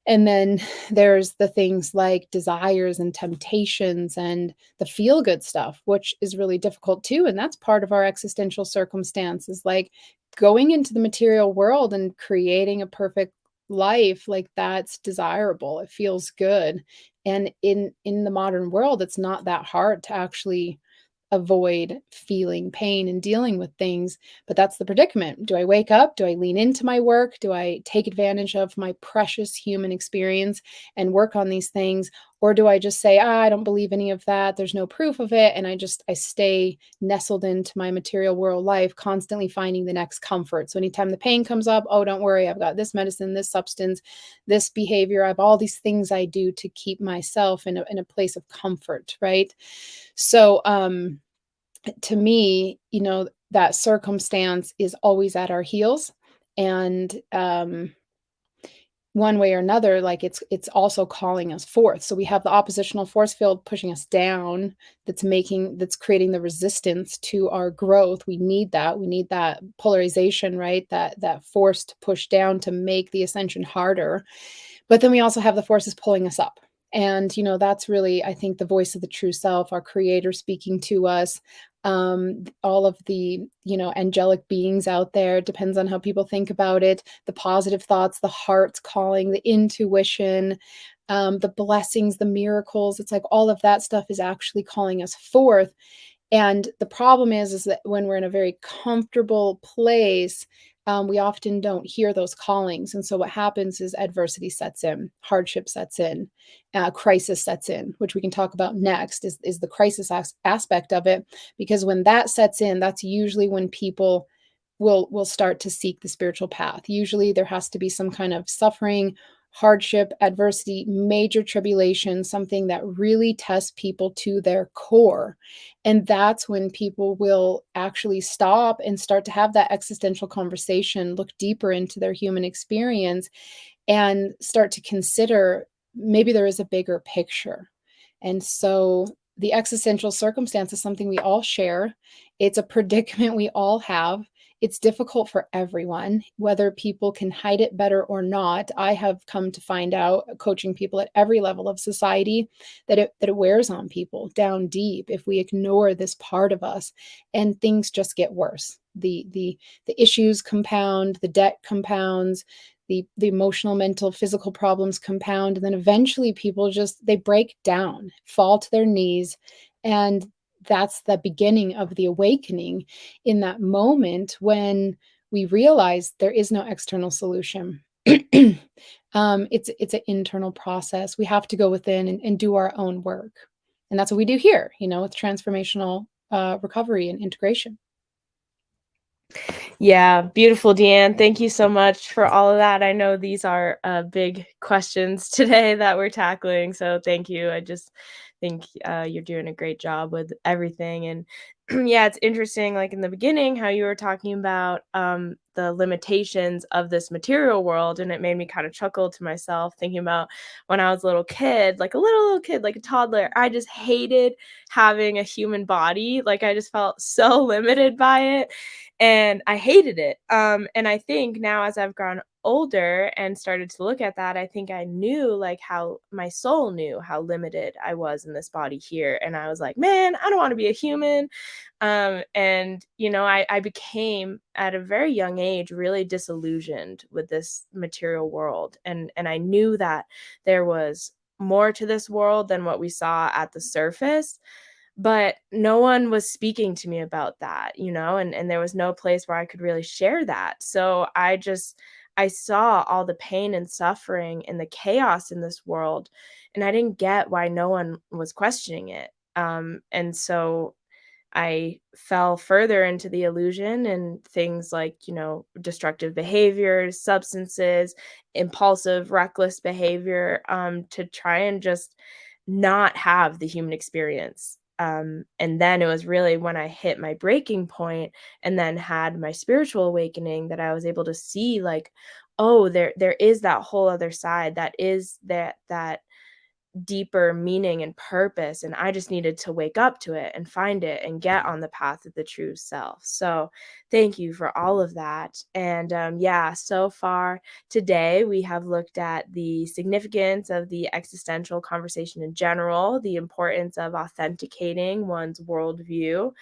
And then there's the things like desires and temptations and the feel good stuff, which is really difficult too. And that's part of our existential circumstance, is like going into the material world and creating a perfect life. Like, that's desirable. It feels good. And in the modern world, it's not that hard to actually avoid feeling pain and dealing with things. But that's the predicament. Do I wake up? Do I lean into my work? Do I take advantage of my precious human experience and work on these things? Or do I just say, I don't believe any of that, there's no proof of it, and I stay nestled into my material world life, constantly finding the next comfort. So anytime the pain comes up, oh, don't worry, I've got this medicine, this substance, this behavior. I have all these things I do to keep myself in a place of comfort, right? So to me, that circumstance is always at our heels. And one way or another, like, it's also calling us forth. So we have the oppositional force field pushing us down, that's creating the resistance to our growth. We need that polarization, right? That force to push down to make the ascension harder. But then we also have the forces pulling us up. And, that's really, I think, the voice of the true self, our creator speaking to us. All of the, angelic beings out there, depends on how people think about it, the positive thoughts, the heart's calling, the intuition, the blessings, the miracles. It's like all of that stuff is actually calling us forth. And the problem is that when we're in a very comfortable place, we often don't hear those callings. And so what happens is adversity sets in, hardship sets in, crisis sets in, which we can talk about next, is the crisis aspect of it. Because when that sets in, that's usually when people will start to seek the spiritual path. Usually there has to be some kind of suffering, hardship, adversity, major tribulation, something that really tests people to their core. And that's when people will actually stop and start to have that existential conversation, look deeper into their human experience, and start to consider maybe there is a bigger picture. And so the existential circumstance is something we all share. It's a predicament we all have. It's difficult for everyone, whether people can hide it better or not. I have come to find out, coaching people at every level of society, that it wears on people down deep if we ignore this part of us, and things just get worse. The issues compound, the debt compounds, the emotional, mental, physical problems compound, and then eventually people just, they break down, fall to their knees. And that's the beginning of the awakening, in that moment when we realize there is no external solution. It's an internal process. We have to go within and do our own work. And that's what we do here, with transformational recovery and integration. Yeah, beautiful, Deanne. Thank you so much for all of that. I know these are big questions today that we're tackling, so thank you. I just think you're doing a great job with everything. And yeah, it's interesting, like in the beginning, how you were talking about the limitations of this material world, and it made me kind of chuckle to myself thinking about when I was a little kid, like a little kid, like a toddler. I just hated having a human body. Like, I just felt so limited by it, and I hated it. And I think now, as I've grown older and started to look at that, I think I knew, like, how my soul knew how limited I was in this body here. And I was like, man, I don't want to be a human. And I became, at a very young age, really disillusioned with this material world. And I knew that there was more to this world than what we saw at the surface. but no one was speaking to me about that, and there was no place where I could really share that. So I saw all the pain and suffering and the chaos in this world, and I didn't get why no one was questioning it. And so I fell further into the illusion and things like, destructive behaviors, substances, impulsive, reckless behavior, to try and just not have the human experience. And then it was really when I hit my breaking point and then had my spiritual awakening that I was able to see, like, oh, there is that whole other side, that is that deeper meaning and purpose, and I just needed to wake up to it and find it and get on the path of the true self. So, thank you for all of that. And yeah, so far today we have looked at the significance of the existential conversation in general, the importance of authenticating one's worldview,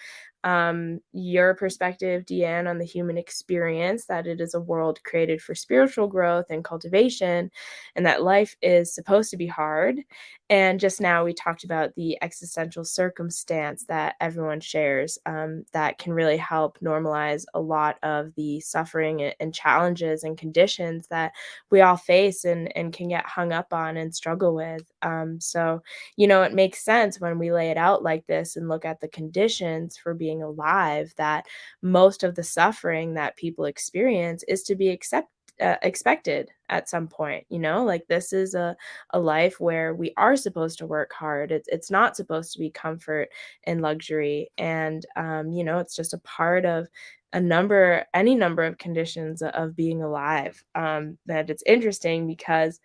your perspective, Deanne, on the human experience, that it is a world created for spiritual growth and cultivation, and that life is supposed to be hard. And just now we talked about the existential circumstance that everyone shares, that can really help normalize a lot of the suffering and challenges and conditions that we all face and can get hung up on and struggle with. So, it makes sense when we lay it out like this and look at the conditions for being alive, that most of the suffering that people experience is to be expected at some point. Like, this is a life where we are supposed to work hard. It's not supposed to be comfort and luxury. And it's just a part of any number of conditions of being alive. That it's interesting because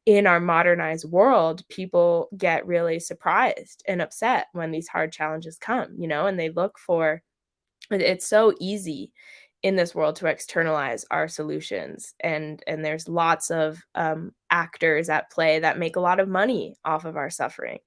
in our modernized world, people get really surprised and upset when these hard challenges come, and they look for it's so easy in this world to externalize our solutions, and there's lots of actors at play that make a lot of money off of our suffering.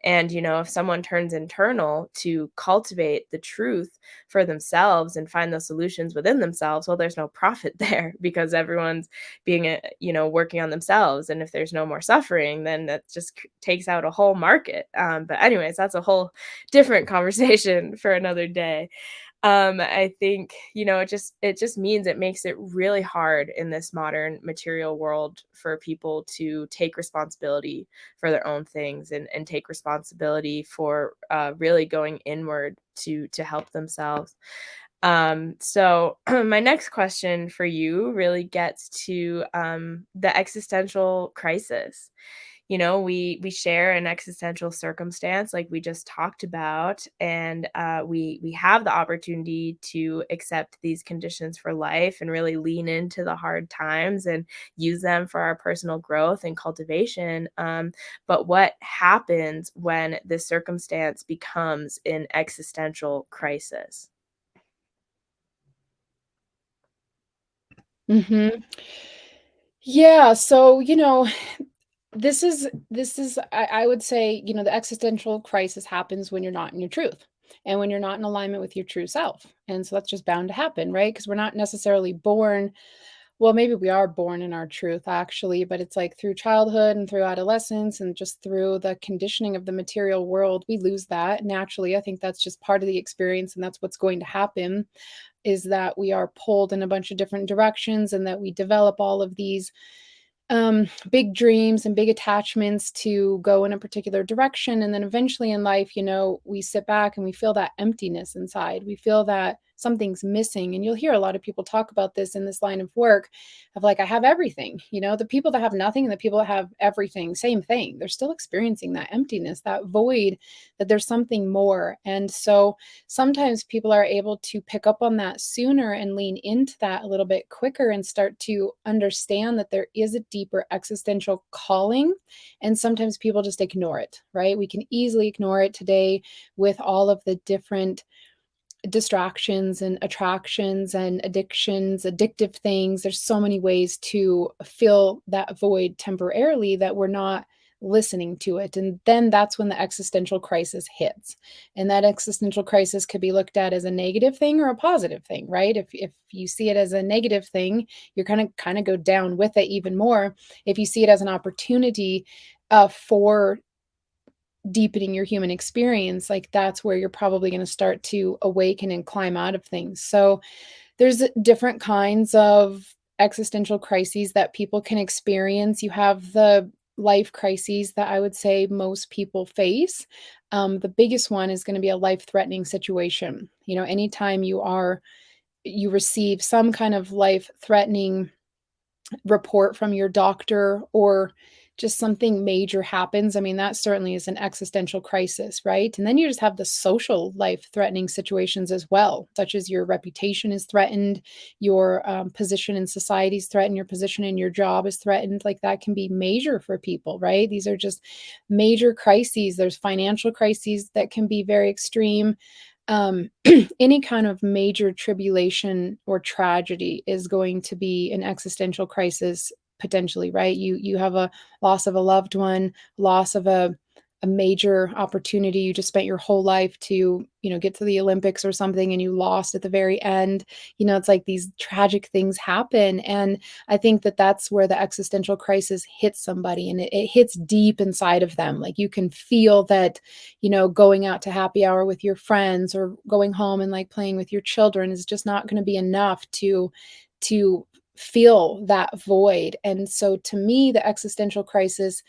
And if someone turns internal to cultivate the truth for themselves and find those solutions within themselves, well, there's no profit there because everyone's being working on themselves. And if there's no more suffering, then that just takes out a whole market. But anyways, that's a whole different conversation for another day. I think, it just means it makes it really hard in this modern material world for people to take responsibility for their own things and take responsibility for really going inward to help themselves. So my next question for you really gets to the existential crisis. We share an existential circumstance like we just talked about, and we have the opportunity to accept these conditions for life and really lean into the hard times and use them for our personal growth and cultivation. But what happens when this circumstance becomes an existential crisis? Mhm. Yeah, so, this is I would say, the existential crisis happens when you're not in your truth and when you're not in alignment with your true self. And so that's just bound to happen, right? Because we're not necessarily born, well, maybe we are born in our truth actually, but it's like through childhood and through adolescence and just through the conditioning of the material world, we lose that naturally. I think that's just part of the experience and that's what's going to happen, is that we are pulled in a bunch of different directions and that we develop all of these big dreams and big attachments to go in a particular direction. And then eventually in life, we sit back and we feel that emptiness inside. We feel that something's missing. And you'll hear a lot of people talk about this in this line of work of like, I have everything. The people that have nothing and the people that have everything, same thing. They're still experiencing that emptiness, that void, that there's something more. And so sometimes people are able to pick up on that sooner and lean into that a little bit quicker and start to understand that there is a deeper existential calling. And sometimes people just ignore it, right? We can easily ignore it today with all of the different distractions and attractions and addictions, addictive things. There's so many ways to fill that void temporarily that we're not listening to it. And then that's when the existential crisis hits. And that existential crisis could be looked at as a negative thing or a positive thing, right? If you see it as a negative thing, you're kind of go down with it even more. If you see it as an opportunity for deepening your human experience, like that's where you're probably going to start to awaken and climb out of things. So there's different kinds of existential crises that people can experience. You have the life crises that I would say most people face. The biggest one is going to be a life-threatening situation. You know, anytime you receive some kind of life-threatening report from your doctor, or just something major happens, I mean, that certainly is an existential crisis, right? And then you just have the social life threatening situations as well, such as your reputation is threatened, your position in society is threatened, your position in your job is threatened. Like that can be major for people, right? These are just major crises. There's financial crises that can be very extreme. um, any kind of major tribulation or tragedy is going to be an existential crisis potentially, right? You have a loss of a loved one, loss of a major opportunity. You just spent your whole life to, get to the Olympics or something, and you lost at the very end. It's like these tragic things happen. And I think that that's where the existential crisis hits somebody, and it hits deep inside of them. Like you can feel that, going out to happy hour with your friends or going home and like playing with your children is just not going to be enough to feel that void. And so to me, the existential crisis,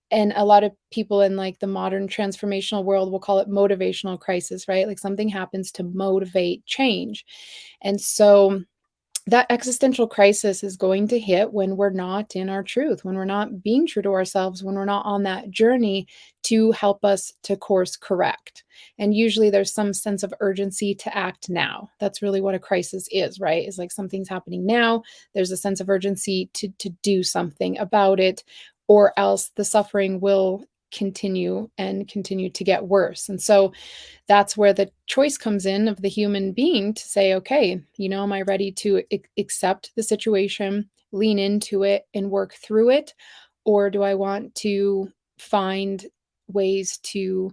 and a lot of people in like the modern transformational world will call it motivational crisis, right? Like something happens to motivate change. And so that existential crisis is going to hit when we're not in our truth, when we're not being true to ourselves, when we're not on that journey to help us to course correct. And usually there's some sense of urgency to act now. That's really what a crisis is, right? Is like something's happening now. There's a sense of urgency to do something about it, or else the suffering will continue to get worse. And so that's where the choice comes in of the human being to say, okay, am I ready to accept the situation, lean into it, and work through it? Or do I want to find ways to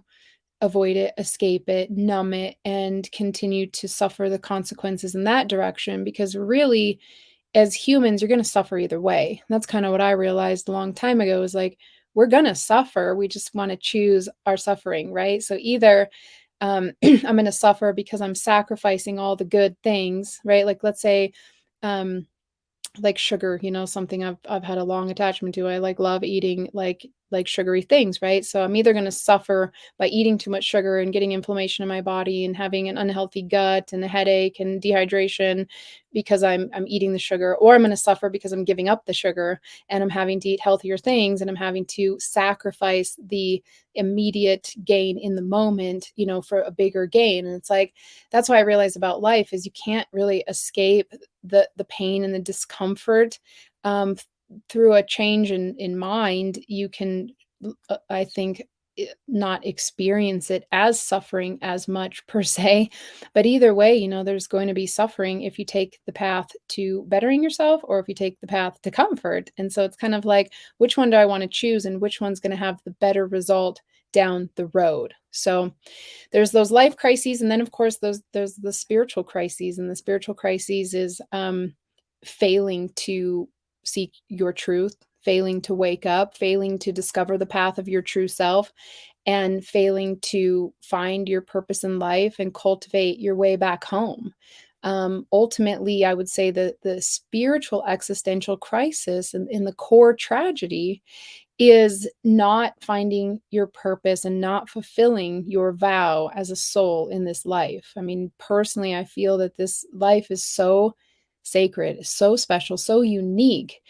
avoid it, escape it, numb it, and continue to suffer the consequences in that direction? Because really, as humans, you're going to suffer either way. That's kind of what I realized a long time ago, is like, we're going to suffer. We just want to choose our suffering, right? So either I'm going to suffer because I'm sacrificing all the good things, right? Like, let's say, um, like sugar, something I've had a long attachment to. I like love eating like sugary things, right? So I'm either going to suffer by eating too much sugar and getting inflammation in my body and having an unhealthy gut and a headache and dehydration because I'm eating the sugar, or I'm going to suffer because I'm giving up the sugar and I'm having to eat healthier things, and I'm having to sacrifice the immediate gain in the moment, for a bigger gain. And it's like, that's what I realized about life is you can't really escape the pain and the discomfort. Through a change in mind, you can, I think, not experience it as suffering as much per se. But either way, there's going to be suffering if you take the path to bettering yourself, or if you take the path to comfort. And so it's kind of like, which one do I want to choose, and which one's going to have the better result down the road? So there's those life crises, and then of course there's the spiritual crises. And the spiritual crises is failing to seek your truth, failing to wake up, failing to discover the path of your true self, and failing to find your purpose in life and cultivate your way back home. Ultimately, I would say that the spiritual existential crisis and in the core tragedy is not finding your purpose and not fulfilling your vow as a soul in this life. I mean, personally, I feel that this life is so sacred, so special, so unique.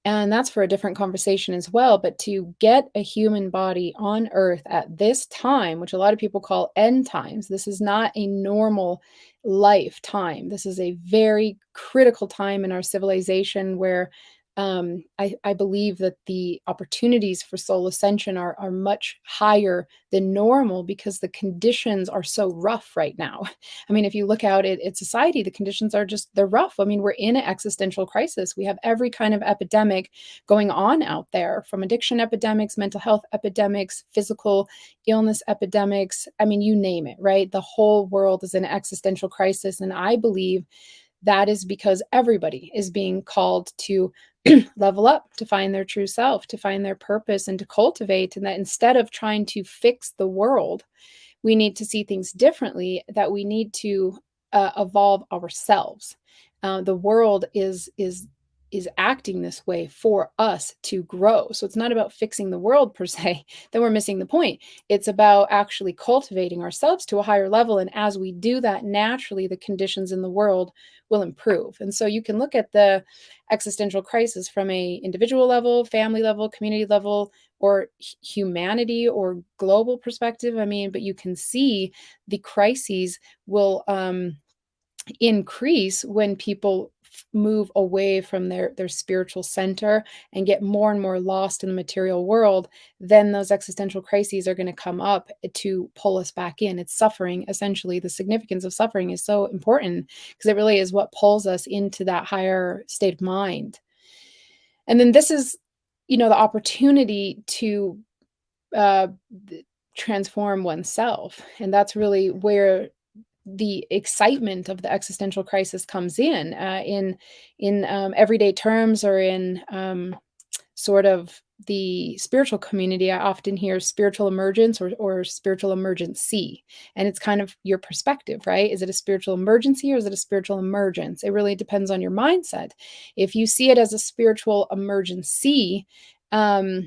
And that's for a different conversation as well. But to get a human body on earth at this time, which a lot of people call end times, this is not a normal lifetime. This is a very critical time in our civilization where I believe that the opportunities for soul ascension are much higher than normal because the conditions are so rough right now. I mean, if you look out at society, the conditions are just, they're rough. I mean, we're in an existential crisis. We have every kind of epidemic going on out there, from addiction epidemics, mental health epidemics, physical illness epidemics. I mean, you name it, right? The whole world is in an existential crisis. And I believe that is because everybody is being called to level up, to find their true self, to find their purpose, and to cultivate. And that instead of trying to fix the world, we need to see things differently, that we need to evolve ourselves. The world is acting this way for us to grow. So it's not about fixing the world per se, then we're missing the point. It's about actually cultivating ourselves to a higher level. And as we do that, naturally, the conditions in the world will improve. And so you can look at the existential crisis from a individual level, family level, community level, or humanity or global perspective. I mean, but you can see the crises will increase when people move away from their spiritual center and get more and more lost in the material world. Then those existential crises are going to come up to pull us back in. It's suffering. Essentially, the significance of suffering is so important because it really is what pulls us into that higher state of mind. And then this is, the opportunity to uh, transform oneself. And that's really where the excitement of the existential crisis comes in everyday terms, or in sort of the spiritual community. I often hear spiritual emergence, or spiritual emergency. And it's kind of your perspective, right? Is it a spiritual emergency, or is it a spiritual emergence? It really depends on your mindset. If you see it as a spiritual emergency, more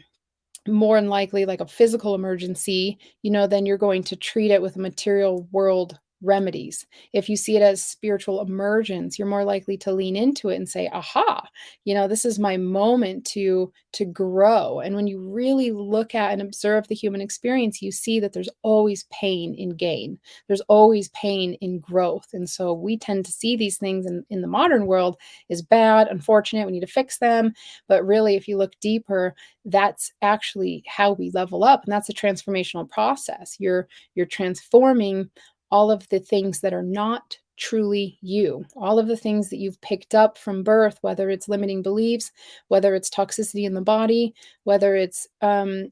than likely like a physical emergency, then you're going to treat it with material world remedies. If you see it as spiritual emergence, you're more likely to lean into it and say, aha, this is my moment to grow. And when you really look at and observe the human experience, you see that there's always pain in gain. There's always pain in growth. And so we tend to see these things in the modern world as bad, unfortunate, we need to fix them. But really, if you look deeper, that's actually how we level up, and that's a transformational process. You're transforming all of the things that are not truly you, all of the things that you've picked up from birth, whether it's limiting beliefs, whether it's toxicity in the body, whether it's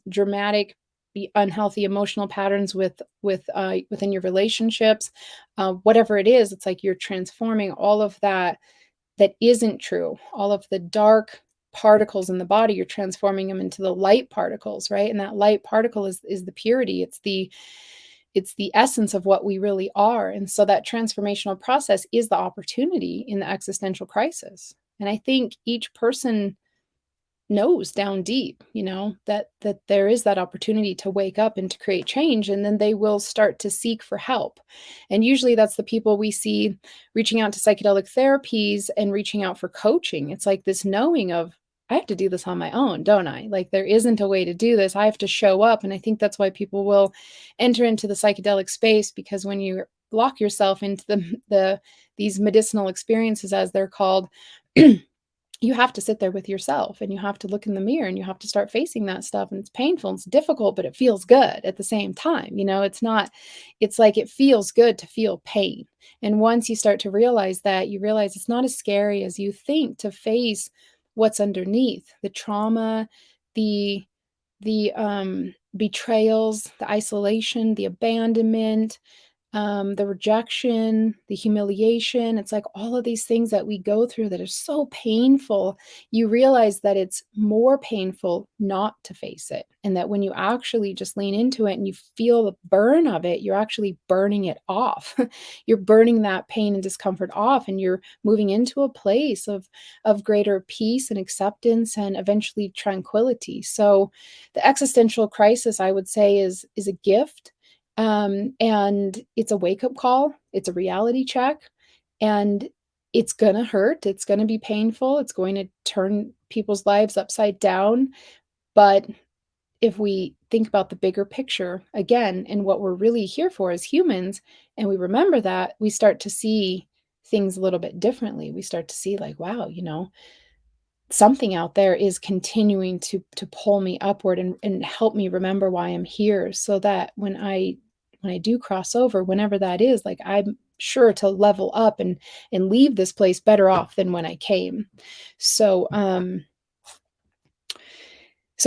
dramatic unhealthy emotional patterns within your relationships, whatever it is. It's like you're transforming all of that isn't true, all of the dark particles in the body. You're transforming them into the light particles, right? And that light particle is the purity. It's the essence of what we really are. And so that transformational process is the opportunity in the existential crisis. And I think each person knows down deep, that there is that opportunity to wake up and to create change, and then they will start to seek for help. And usually that's the people we see reaching out to psychedelic therapies and reaching out for coaching. It's like this knowing of, I have to do this on my own, don't I? Like, there isn't a way to do this. I have to show up. And I think that's why people will enter into the psychedelic space, because when you lock yourself into these medicinal experiences, as they're called, you have to sit there with yourself, and you have to look in the mirror, and you have to start facing that stuff. And it's painful, and it's difficult, but it feels good at the same time. It's like it feels good to feel pain. And once you start to realize that, you realize it's not as scary as you think to face what's underneath the trauma, the betrayals, the isolation, the abandonment, the rejection, the humiliation. It's like all of these things that we go through that are so painful. You realize that it's more painful not to face it. And that when you actually just lean into it and you feel the burn of it, you're actually burning it off. You're burning that pain and discomfort off, and you're moving into a place of greater peace and acceptance, and eventually tranquility. So the existential crisis, I would say, is a gift, and it's a wake-up call, it's a reality check, and it's gonna hurt, it's gonna be painful, it's going to turn people's lives upside down. But if we think about the bigger picture again, and what we're really here for as humans, and we remember that, we start to see things a little bit differently. We start to see like, wow, something out there is continuing to pull me upward, and help me remember why I'm here, so that when I do cross over, whenever that is, like, I'm sure to level up and leave this place better off than when I came. So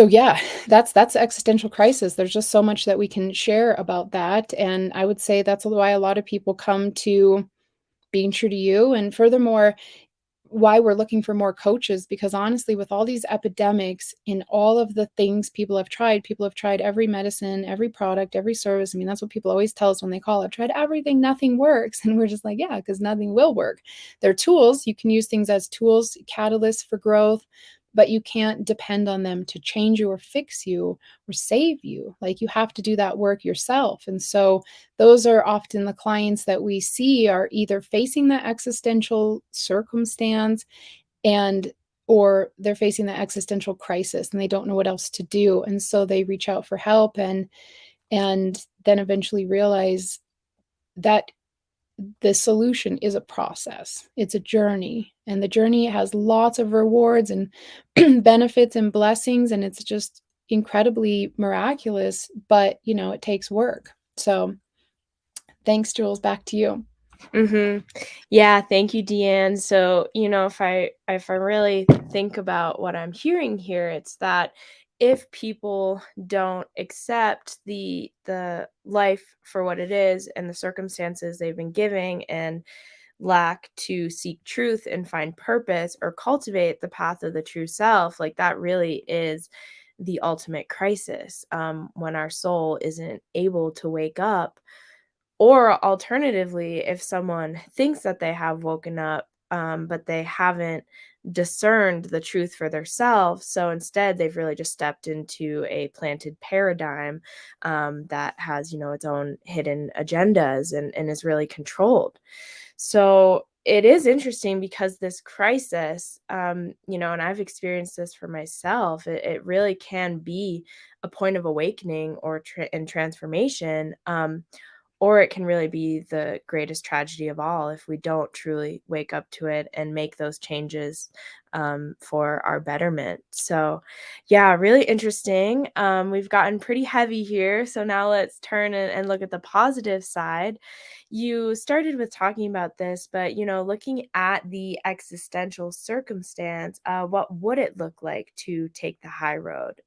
yeah, that's the existential crisis. There's just so much that we can share about that, and I would say that's why a lot of people come to being true to you. And furthermore, why we're looking for more coaches, because honestly, with all these epidemics in all of the things people have tried every medicine, every product, every service. I mean, that's what people always tell us when they call. I've tried everything, nothing works. And we're just like, yeah, because nothing will work. They're tools. You can use things as tools, catalysts for growth, but you can't depend on them to change you or fix you or save you. Like, you have to do that work yourself. And so those are often the clients that we see are either facing that existential circumstance, and or they're facing the existential crisis and they don't know what else to do, and so they reach out for help, and then eventually realize that the solution is a process. It's a journey, and the journey has lots of rewards and benefits and blessings, and it's just incredibly miraculous, but it takes work. So thanks, Jules. Back to you. Mhm. Yeah, thank you, Deanne. So, if I really think about what I'm hearing here, it's that if people don't accept the life for what it is and the circumstances they've been giving, and lack to seek truth and find purpose or cultivate the path of the true self, like that really is the ultimate crisis, when our soul isn't able to wake up. Or alternatively, if someone thinks that they have woken up, but they haven't discerned the truth for themselves, so instead they've really just stepped into a planted paradigm, that has, its own hidden agendas, and is really controlled. So it is interesting because this crisis, and I've experienced this for myself, it really can be a point of awakening or and transformation. Or it can really be the greatest tragedy of all if we don't truly wake up to it and make those changes, for our betterment. So, yeah, really interesting. We've gotten pretty heavy here. So now let's turn and look at the positive side. You started with talking about this, but looking at the existential circumstance, what would it look like to take the high road?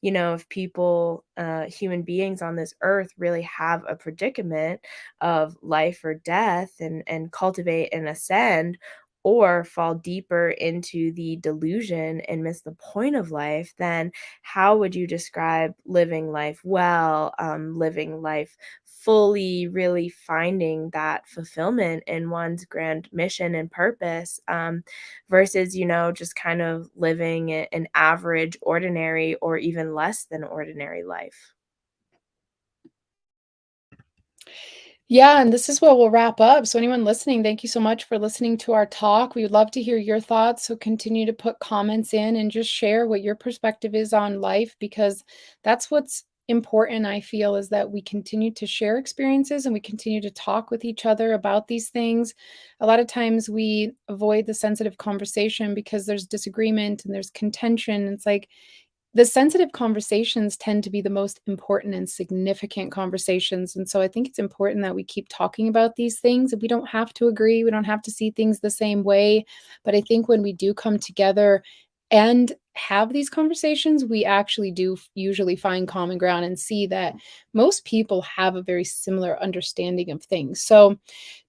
If people, human beings on this earth really have a predicament of life or death, and cultivate and ascend, or fall deeper into the delusion and miss the point of life, then how would you describe living life well, living life fully, really finding that fulfillment in one's grand mission and purpose, versus, just kind of living an average, ordinary, or even less than ordinary life? Yeah, and this is what we'll wrap up. So, anyone listening, thank you so much for listening to our talk. We would love to hear your thoughts. So, continue to put comments in and just share what your perspective is on life, because that's what's important, I feel, is that we continue to share experiences and we continue to talk with each other about these things. A lot of times we avoid the sensitive conversation because there's disagreement and there's contention. It's like, the sensitive conversations tend to be the most important and significant conversations, and so I think it's important that we keep talking about these things. We don't have to agree, we don't have to see things the same way, but I think when we do come together and have these conversations, we actually do usually find common ground and see that most people have a very similar understanding of things. So,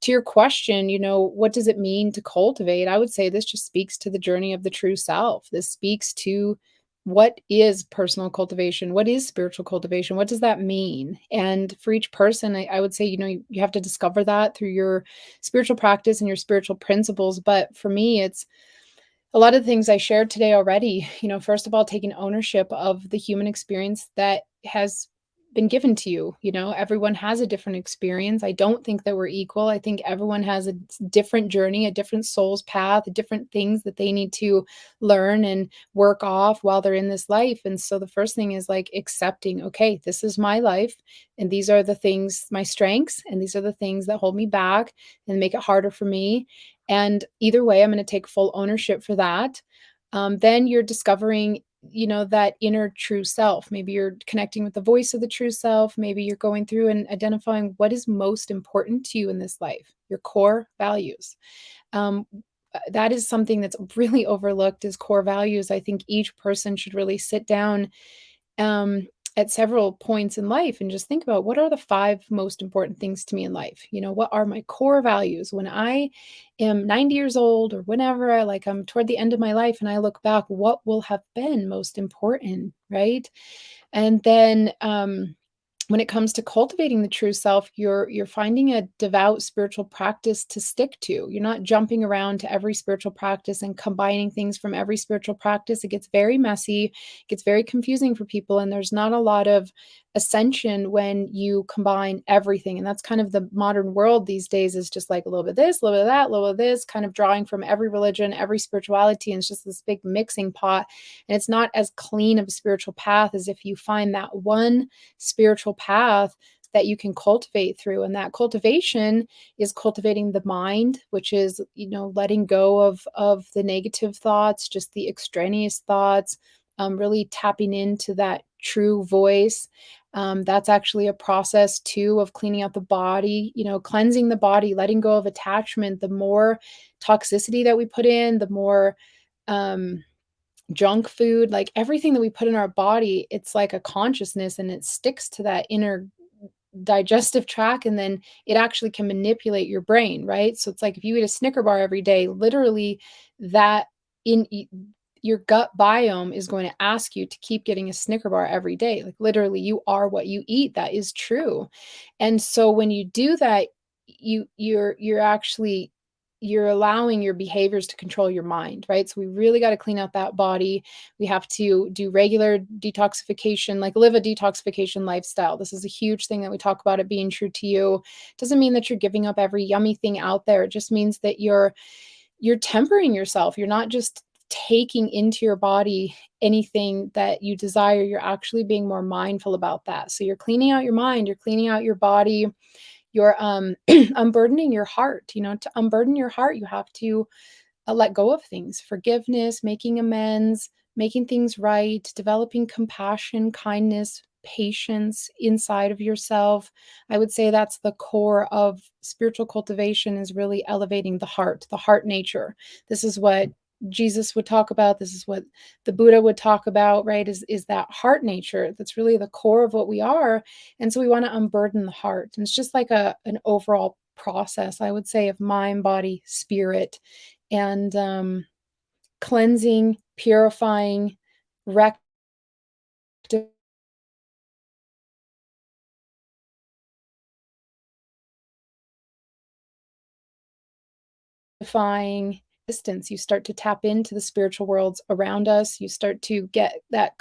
to your question, what does it mean to cultivate? I would say this just speaks to the journey of the true self. This speaks to what is personal cultivation? What is spiritual cultivation? What does that mean? And for each person, I would say, you have to discover that through your spiritual practice and your spiritual principles. But for me, it's a lot of the things I shared today already. First of all, taking ownership of the human experience that has been given to you. Everyone has a different experience. I don't think that we're equal. I think everyone has a different journey, a different soul's path, different things that they need to learn and work off while they're in this life. And so the first thing is like accepting, okay, this is my life, and these are the things, my strengths, and these are the things that hold me back and make it harder for me. And either way, I'm going to take full ownership for that. Then you're discovering, that inner true self. Maybe you're connecting with the voice of the true self. Maybe you're going through and identifying what is most important to you in this life, your core values. Um, that is something that's really overlooked, is core values. I think each person should really sit down, um, at several points in life and just think about what are the 5 most important things to me in life? What are my core values? When I am 90 years old or whenever, like I'm toward the end of my life and I look back, what will have been most important, right? And then when it comes to cultivating the true self, you're finding a devout spiritual practice to stick to. You're not jumping around to every spiritual practice and combining things from every spiritual practice. It gets very messy, it gets very confusing for people, and there's not a lot of ascension when you combine everything. And that's kind of the modern world these days, is just like a little bit of this, a little bit of that, a little bit of this, kind of drawing from every religion, every spirituality, and it's just this big mixing pot. And it's not as clean of a spiritual path as if you find that one spiritual path that you can cultivate through. And that cultivation is cultivating the mind, which is, letting go of the negative thoughts, just the extraneous thoughts, really tapping into that true voice. That's actually a process too of cleaning out the body, cleansing the body, letting go of attachment. The more toxicity that we put in, the more junk food, like everything that we put in our body, it's like a consciousness and it sticks to that inner digestive tract, and then it actually can manipulate your brain, right? So it's like if you eat a Snicker bar every day, literally that in your gut biome is going to ask you to keep getting a Snicker bar every day. Like literally you are what you eat. That is true. And so when you do that, you're actually you're allowing your behaviors to control your mind, right? So we really got to clean out that body. We have to do regular detoxification, like live a detoxification lifestyle. This is a huge thing that we talk about, it being true to you. Doesn't mean that you're giving up every yummy thing out there. It just means that you're tempering yourself. You're not just taking into your body anything that you desire. You're actually being more mindful about that. So you're cleaning out your mind, you're cleaning out your body, you're unburdening your heart. To unburden your heart, you have to let go of things, forgiveness, making amends, making things right, developing compassion, kindness, patience inside of yourself. I would say that's the core of spiritual cultivation, is really elevating the heart nature. This is what Jesus would talk about. This is what the Buddha would talk about, right? Is that heart nature. That's really the core of what we are. And so we want to unburden the heart. And it's just like an overall process, I would say, of mind, body, spirit, and cleansing, purifying, rectifying distance. You start to tap into the spiritual worlds around us. You start to get that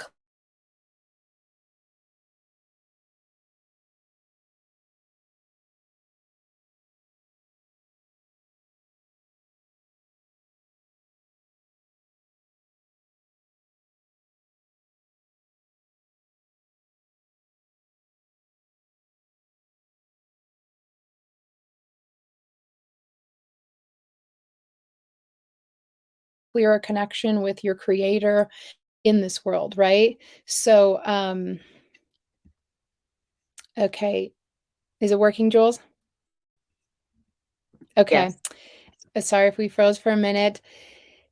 clearer connection with your creator in this world, right? So, okay. Is it working, Jules? Okay. Yes. Sorry if we froze for a minute.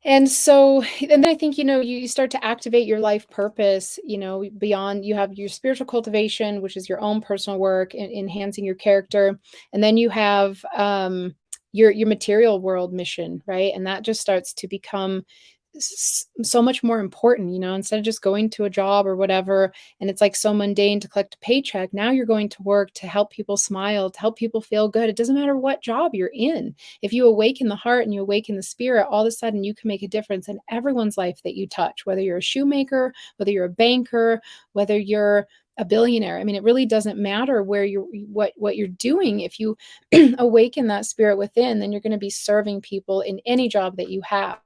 And so, and then I think, you start to activate your life purpose, beyond. You have your spiritual cultivation, which is your own personal work in enhancing your character. And then you have your material world mission, right? And that just starts to become so much more important, instead of just going to a job or whatever, and it's like so mundane to collect a paycheck. Now you're going to work to help people smile, to help people feel good. It doesn't matter what job you're in. If you awaken the heart and you awaken the spirit, all of a sudden you can make a difference in everyone's life that you touch, whether you're a shoemaker, whether you're a banker, whether you're a billionaire. I mean, it really doesn't matter where what you're doing. If you awaken that spirit within, then you're going to be serving people in any job that you have.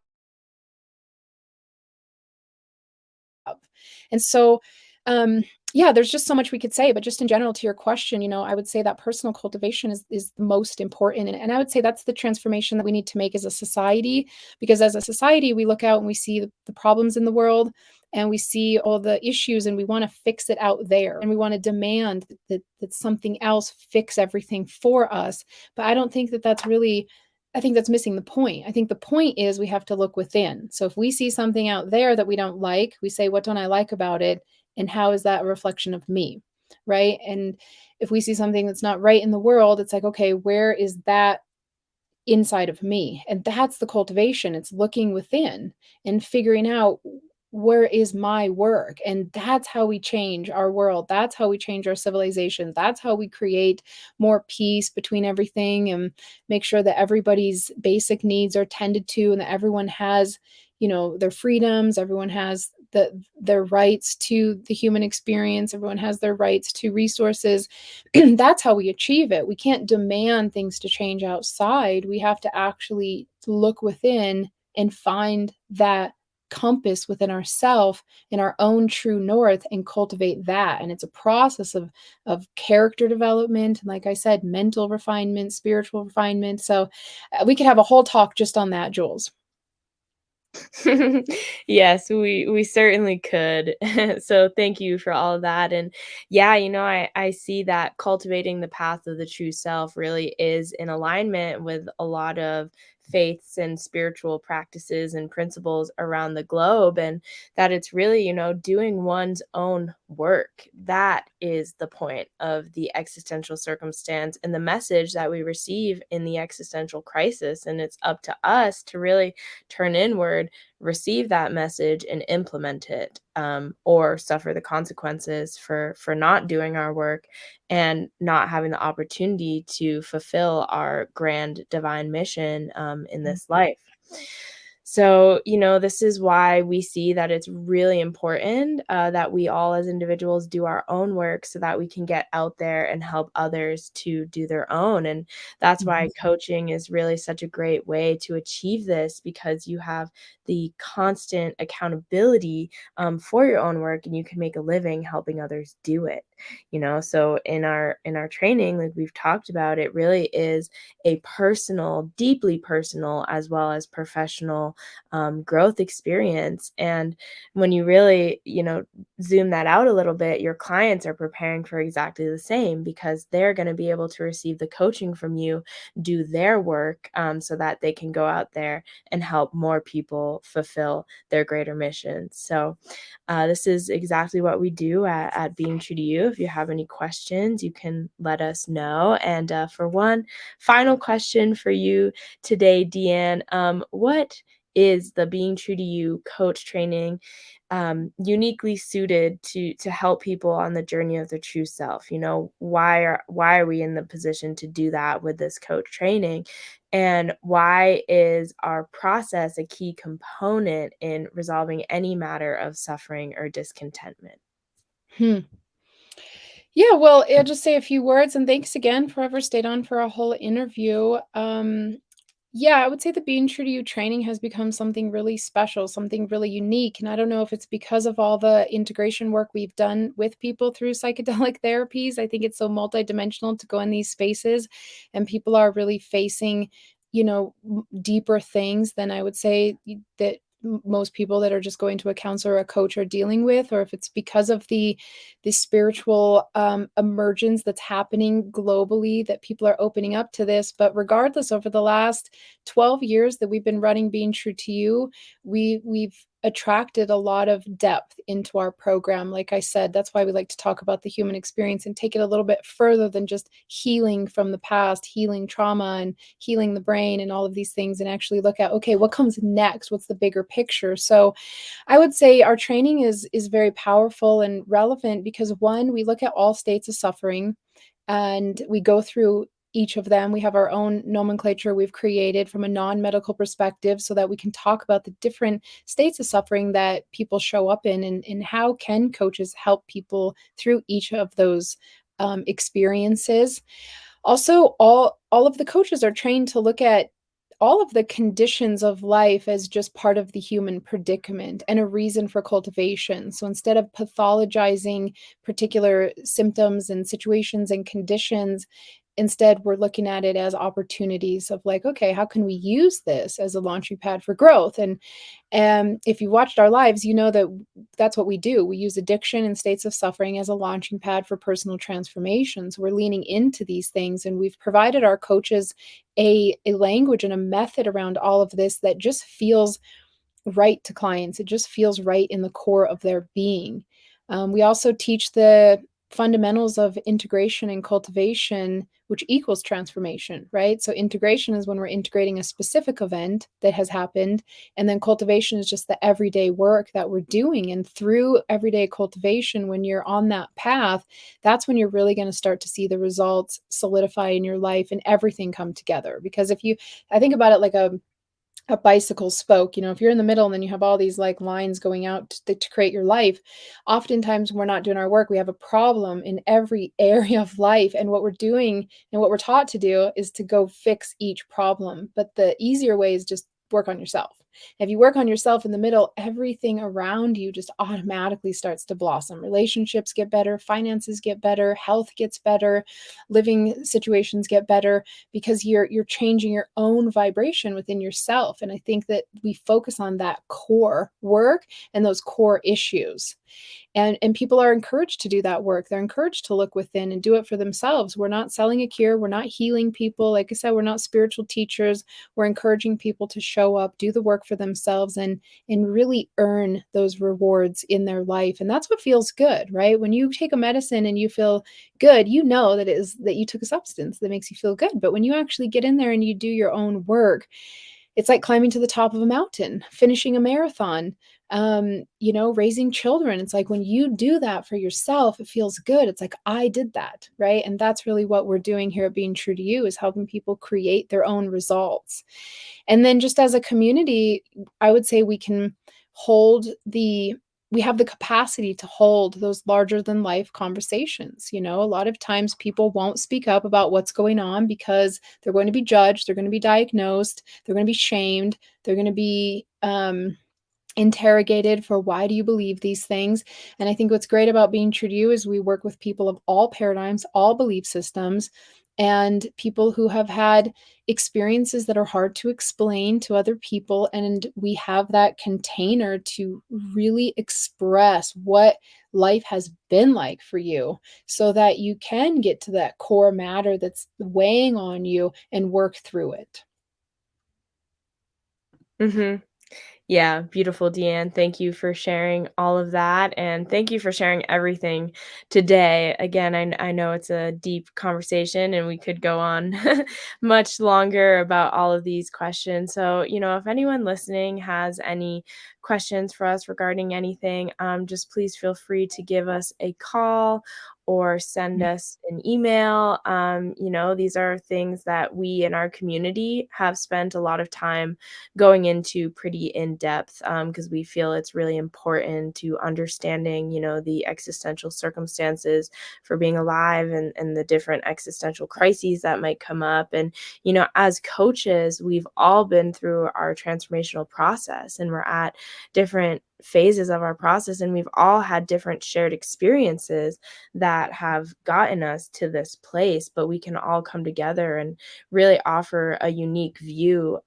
And so, yeah, there's just so much we could say, but just in general to your question, I would say that personal cultivation is the most important. And I would say that's the transformation that we need to make as a society, because as a society, we look out and we see the problems in the world and we see all the issues and we want to fix it out there. And we want to demand that something else fix everything for us. But I don't think that that's really, I think that's missing the point. I think the point is we have to look within. So if we see something out there that we don't like, we say, what don't I like about it? and how is that a reflection of me, right? And if we see something that's not right in the world, it's like, okay, where is that inside of me? And that's the cultivation. It's looking within and figuring out where is my work. And that's how we change our world. That's how we change our civilization. That's how we create more peace between everything and make sure that everybody's basic needs are tended to and that everyone has, their freedoms, everyone has their rights to the human experience, everyone has their rights to resources. That's how we achieve it. We can't demand things to change outside. We have to actually look within and find that compass within ourself in our own true north and cultivate that. And it's a process of character development and, like I said, mental refinement, spiritual refinement. So we could have a whole talk just on that, Jules. Yes, we certainly could. So thank you for all of that. And yeah, I see that cultivating the path of the true self really is in alignment with a lot of faiths and spiritual practices and principles around the globe, and that it's really, doing one's own work. That is the point of the existential circumstance and the message that we receive in the existential crisis. And it's up to us to really turn inward, receive that message, and implement it, or suffer the consequences for not doing our work and not having the opportunity to fulfill our grand divine mission, in this life. So, this is why we see that it's really important, that we all as individuals do our own work so that we can get out there and help others to do their own. And that's why Mhm. coaching is really such a great way to achieve this, because you have the constant accountability, for your own work, and you can make a living helping others do it. So in our training, like we've talked about, it really is a personal, deeply personal, as well as professional, growth experience. And when you really, zoom that out a little bit, your clients are preparing for exactly the same, because they're going to be able to receive the coaching from you, do their work, so that they can go out there and help more people fulfill their greater mission. So, this is exactly what we do at Being True to You. If you have any questions, you can let us know. And for one final question for you today, Deanne, what is the Being True to You coach training, uniquely suited to help people on the journey of the true self? Why are we in the position to do that with this coach training? And why is our process a key component in resolving any matter of suffering or discontentment? Hmm. Yeah, well, I'll just say a few words and thanks again for whoever stayed on for a whole interview. Yeah, I would say the Being True to You training has become something really special, something really unique. And I don't know if it's because of all the integration work we've done with people through psychedelic therapies. I think it's so multidimensional to go in these spaces, and people are really facing, deeper things than I would say that most people that are just going to a counselor or a coach are dealing with, or if it's because of the spiritual emergence that's happening globally that people are opening up to this. But regardless, over the last 12 years that we've been running Being True to You, we've attracted a lot of depth into our program. Like I said, that's why we like to talk about the human experience and take it a little bit further than just healing from the past, healing trauma and healing the brain and all of these things, and actually look at, okay, what comes next? What's the bigger picture? So I would say our training is very powerful and relevant because, one, we look at all states of suffering and we go through each of them. We have our own nomenclature we've created from a non-medical perspective so that we can talk about the different states of suffering that people show up in, and how can coaches help people through each of those experiences. Also, all of the coaches are trained to look at all of the conditions of life as just part of the human predicament and a reason for cultivation. So instead of pathologizing particular symptoms and situations and conditions, instead we're looking at it as opportunities of, like, okay, how can we use this as a launching pad for growth? And if you watched our lives, you know that that's what we do. We use addiction and states of suffering as a launching pad for personal transformation. So we're leaning into these things, and we've provided our coaches a language and a method around all of this that just feels right to clients. It just feels right in the core of their being. We also teach the fundamentals of integration and cultivation, which equals transformation, right? So integration is when we're integrating a specific event that has happened, and then cultivation is just the everyday work that we're doing. And through everyday cultivation, when you're on that path, that's when you're really going to start to see the results solidify in your life and everything come together. Because I think about it like a bicycle spoke. If you're in the middle and then you have all these like lines going out to create your life, oftentimes when we're not doing our work, we have a problem in every area of life. And what we're doing and what we're taught to do is to go fix each problem. But the easier way is just work on yourself. If you work on yourself in the middle, everything around you just automatically starts to blossom. Relationships get better, finances get better, health gets better, living situations get better, because you're changing your own vibration within yourself. And I think that we focus on that core work and those core issues. And people are encouraged to do that work. They're encouraged to look within and do it for themselves. We're not selling a cure. We're not healing people. Like I said, we're not spiritual teachers. We're encouraging people to show up, do the work for themselves, and really earn those rewards in their life. And that's what feels good, right? When you take a medicine and you feel good, you know that it is that you took a substance that makes you feel good. But when you actually get in there and you do your own work, it's like climbing to the top of a mountain, finishing a marathon, raising children. It's like when you do that for yourself, it feels good. It's like, I did that, right? And that's really what we're doing here at Being True to You, is helping people create their own results. And then just as a community, I would say we have the capacity to hold those larger than life conversations. A lot of times people won't speak up about what's going on because they're going to be judged, they're going to be diagnosed, they're going to be shamed, they're going to be interrogated for, why do you believe these things? And I think what's great about Being True to You is we work with people of all paradigms, all belief systems, and people who have had experiences that are hard to explain to other people. And we have that container to really express what life has been like for you, so that you can get to that core matter that's weighing on you and work through it. Mhm. Yeah, beautiful, Deanne. Thank you for sharing all of that, and thank you for sharing everything today. Again, I know it's a deep conversation, and we could go on much longer about all of these questions. So, if anyone listening has any questions for us regarding anything, just please feel free to give us a call or send us an email. These are things that we in our community have spent a lot of time going into pretty in depth, because we feel it's really important to understanding, the existential circumstances for being alive, and the different existential crises that might come up. And, as coaches, we've all been through our transformational process, and we're at different phases of our process, and we've all had different shared experiences that have gotten us to this place, but we can all come together and really offer a unique view,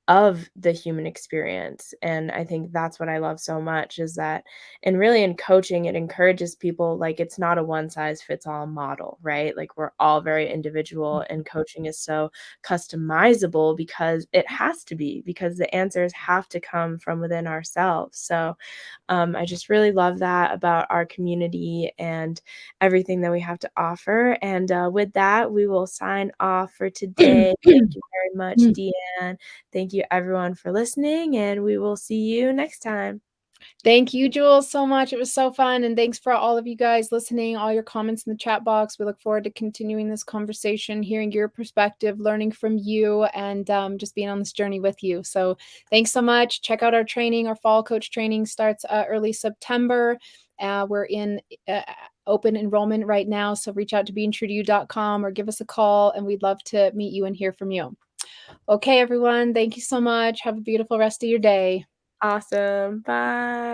of the human experience. And I think that's what I love so much, is that, and really in coaching, it encourages people, like, it's not a one size fits all model, right? Like, we're all very individual, and coaching is so customizable, because it has to be, because the answers have to come from within ourselves. So I just really love that about our community and everything that we have to offer. And with that, we will sign off for today. Thank you very much, Deanne. Thank you everyone for listening, and we will see you next time. Thank you, Jules, so much. It was so fun. And thanks for all of you guys listening, all your comments in the chat box. We look forward to continuing this conversation, hearing your perspective, learning from you, and just being on this journey with you. So thanks so much. Check out our training. Our fall coach training starts early September. We're in open enrollment right now. So reach out to beingtruetoyou.com or give us a call, and we'd love to meet you and hear from you. Okay, everyone. Thank you so much. Have a beautiful rest of your day. Awesome. Bye.